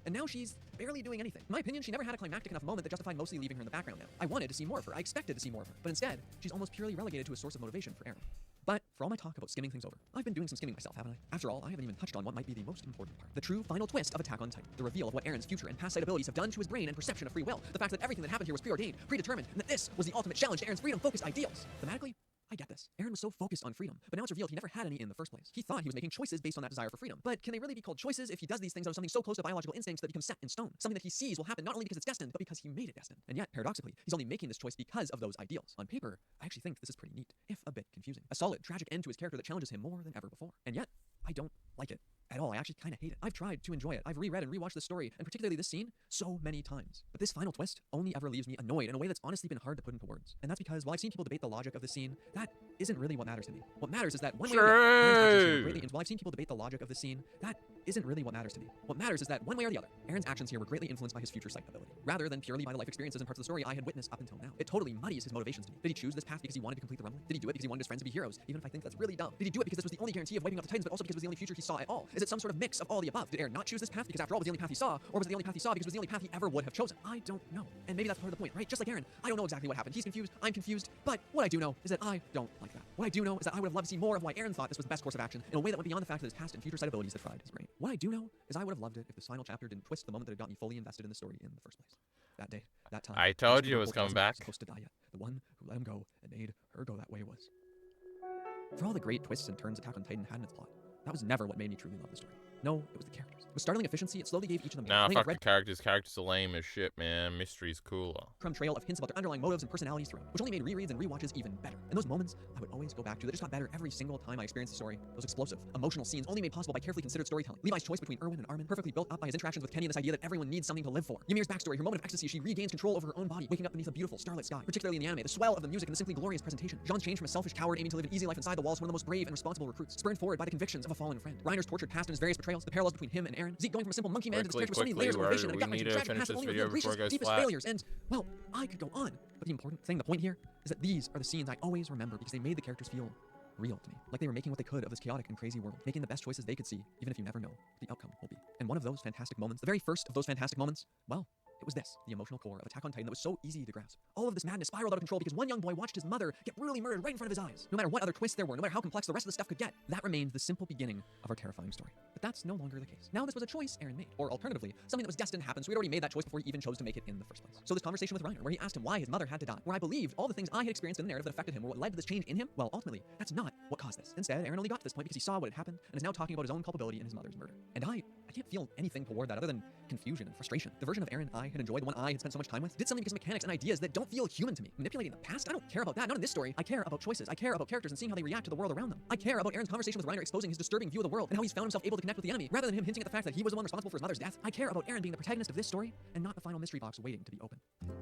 And now she's barely doing anything. In my opinion, she never had a climactic enough moment that justified mostly leaving her in the background now. I wanted to see more of her. I expected to see more of her. But instead, she's almost purely relegated to a source of motivation for Eren. But for all my talk about skimming things over, I've been doing some skimming myself, haven't I? After all, I haven't even touched on what might be the most important part. The true final twist of Attack on Titan. The reveal of what Eren's future and past sight abilities have done to his brain and perception of free will. The fact that everything that happened here was preordained, predetermined, and that this was the ultimate challenge to Eren's freedom-focused ideals. Thematically, I get this. Eren was so focused on freedom, but now it's revealed he never had any in the first place. He thought he was making choices based on that desire for freedom. But can they really be called choices if he does these things out of something so close to biological instincts that become set in stone? Something that he sees will happen not only because it's destined, but because he made it destined. And yet, paradoxically, he's only making this choice because of those ideals. On paper, I actually think this is pretty neat, if a bit confusing. A solid, tragic end to his character that challenges him more than ever before. And yet, I don't like it at all. I actually kind of hate it. I've tried to enjoy it. I've reread and rewatched this story, and particularly this scene, so many times. But this final twist only ever leaves me annoyed in a way that's honestly been hard to put into words. And that's because while I've seen people debate the logic of the scene, that isn't really what matters to me. What matters is that one way or the other, Eren's actions here were greatly while I've seen people debate the logic of the scene, that isn't really what matters to me. What matters is that one way or the other, Eren's actions here were greatly influenced by his future sight ability, rather than purely by the life experiences and parts of the story I had witnessed up until now. It totally muddies his motivations to me. Did he choose this path because he wanted to complete the rumbling? Did he do it because he wanted his friends to be heroes, even if I think that's really dumb? Did he do it because this was the only guarantee of wiping out the Titans, but also because it was the only future he saw at all? Is it some sort of mix of all the above? Did Eren not choose this path because after all it was the only path he saw, or was it the only path he saw because it was the only path he ever would have chosen? I don't know. And maybe that's part of the point, right? Just like Eren, I don't know exactly what happened. He's confused, I'm confused, but what I do know is that I don't like that. What I do know is that I would have loved to see more of why Eren thought this was the best course of action in a way that went beyond the fact that his past and future sight abilities had fried his brain. What I do know is I would have loved it if this final chapter didn't twist the moment that had got me fully invested in the story in the first place. That day, that time. I told you it was coming back. Supposed to die yet. The one who let him go and made her go that way was. For all the great twists and turns Attack on Titan had in its plot, that was never what made me truly love the story. No, it was the characters. With startling efficiency, it slowly gave each of them Nah, a fuck the characters. Characters are lame as shit, man. Mystery's cooler. Crumb trail of hints about their underlying motives and personalities throughout, which only made rereads and rewatches even better. And those moments I would always go back to that just got better every single time I experienced the story. Those explosive, emotional scenes only made possible by carefully considered storytelling. Levi's choice between Erwin and Armin, perfectly built up by his interactions with Kenny and this idea that everyone needs something to live for. Ymir's backstory, her moment of ecstasy, she regains control over her own body, waking up beneath a beautiful starlit sky. Particularly in the anime, the swell of the music and the simply glorious presentation. Jean's change from a selfish coward aiming to live an easy life inside the walls to one of the most brave and responsible recruits, spurned forward by the convictions of a fallen friend. Reiner's tortured past and his various betrayals, the parallels between him and Eren. Zeke going from a simple monkey man to this character with so many layers of motivation and a gut-wrenching tragic past that only revealed Grisha's deepest failures. And, well, I could go on. But the important thing, the point here, is that these are the scenes I always remember because they made the characters feel real to me. Like they were making what they could of this chaotic and crazy world, making the best choices they could see, even if you never know what the outcome will be. And one of those fantastic moments, the very first of those fantastic moments, well, it was this, the emotional core of Attack on Titan that was so easy to grasp. All of this madness spiraled out of control because one young boy watched his mother get brutally murdered right in front of his eyes. No matter what other twists there were, no matter how complex the rest of the stuff could get, that remained the simple beginning of our terrifying story. But that's no longer the case. Now this was a choice Eren made, or alternatively, something that was destined to happen, so he'd already made that choice before he even chose to make it in the first place. So this conversation with Reiner, where he asked him why his mother had to die, where I believed all the things I had experienced in the narrative that affected him were what led to this change in him, well, ultimately, that's not what caused this. Instead, Eren only got to this point because he saw what had happened and is now talking about his own culpability in his mother's murder. And I can't feel anything toward that other than confusion and frustration. The version of Eren I had enjoyed, the one I had spent so much time with, did something because of mechanics and ideas that don't feel human to me. Manipulating the past? I don't care about that. Not in this story. I care about choices. I care about characters and seeing how they react to the world around them. I care about Eren's conversation with Reiner exposing his disturbing view of the world and how he's found himself able to connect with the enemy, rather than him hinting at the fact that he was the one responsible for his mother's death. I care about Eren being the protagonist of this story and not the final mystery box waiting to be opened.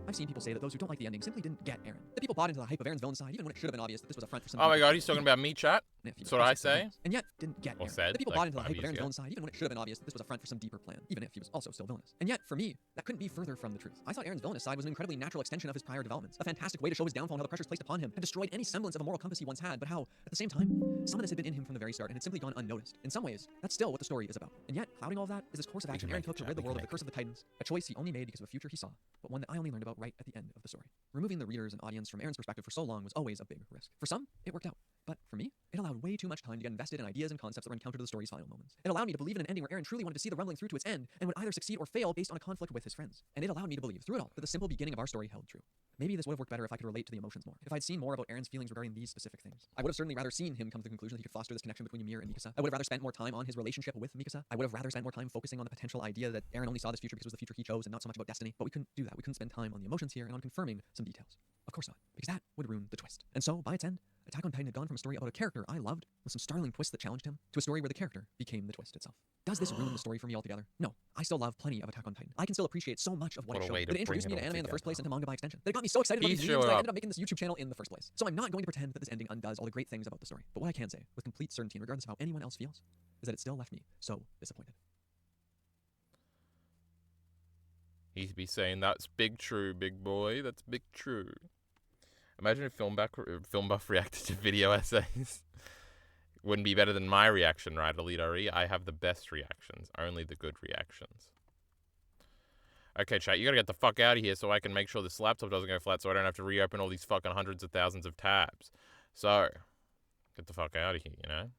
I've seen people say that those who don't like the ending simply didn't get Eren. That people bought into the hype of Eren's villain side, even when it should have been obvious that this was a front for some. Oh my god, he's talking about me, chat? That's what I say. And yet didn't get Or Eren. said, The people like, bought into the 5 hype of years Eren's ago. villain side, even when it should have been obvious that this was a front for some deeper plan, even if he was also still villainous. And yet, for me, that couldn't be further from the truth. I thought Eren's villainous side was an incredibly natural extension of his prior developments, a fantastic way to show his downfall and how the pressures placed upon him had destroyed any semblance of a moral compass he once had, but how, at the same time, some of this had been in him from the very start and had simply gone unnoticed. In some ways, that's still what the story is about. And yet, clouding all of that is this course of action can Eren make took it, to chat. rid the We world can of the curse of the Titans, a choice he only made because of a future he saw, but one that I only learned about right at the end of the story. Removing the readers and audience from Eren's perspective for so long was always a big risk. For some, it worked out. But for me, it allowed way too much time to get invested in ideas and concepts that were encountered to the story's final moments. It allowed me to believe in an ending where Eren truly wanted to see the rumbling through to its end and would either succeed or fail based on a conflict with with his friends, and it allowed me to believe through it all that the simple beginning of our story held true. Maybe this would have worked better if I could relate to the emotions more. If I'd seen more about Aaron's feelings regarding these specific things. I would have certainly rather seen him come to the conclusion that he could foster this connection between Ymir and Mikasa. I would have rather spent more time on his relationship with Mikasa. I would have rather spent more time focusing on the potential idea that Aaron only saw this future because it was the future he chose and not so much about destiny. But we couldn't do that. We couldn't spend time on the emotions here and on confirming some details. Of course not, because that would ruin the twist. And so, by its end, Attack on Titan had gone from a story about a character I loved, with some startling twists that challenged him, to a story where the character became the twist itself. Does this ruin the story for me altogether? No. I still love plenty of Attack on Titan. I can still appreciate so much of what it showed. That it introduced me to anime in the first place and to manga by extension. That it got me so excited about these memes that I ended up making this YouTube channel in the first place. So I'm not going to pretend that this ending undoes all the great things about the story. But what I can say, with complete certainty, and regardless of how anyone else feels, is that it still left me so disappointed. He'd be saying, that's big true, big boy. That's big true. Imagine if Film Buff reacted to video essays. Wouldn't be better than my reaction, right, Elite I have the best reactions. Only the good reactions. Okay, chat, you gotta get the fuck out of here so I can make sure this laptop doesn't go flat so I don't have to reopen all these fucking hundreds of thousands of tabs. So, get the fuck out of here, you know?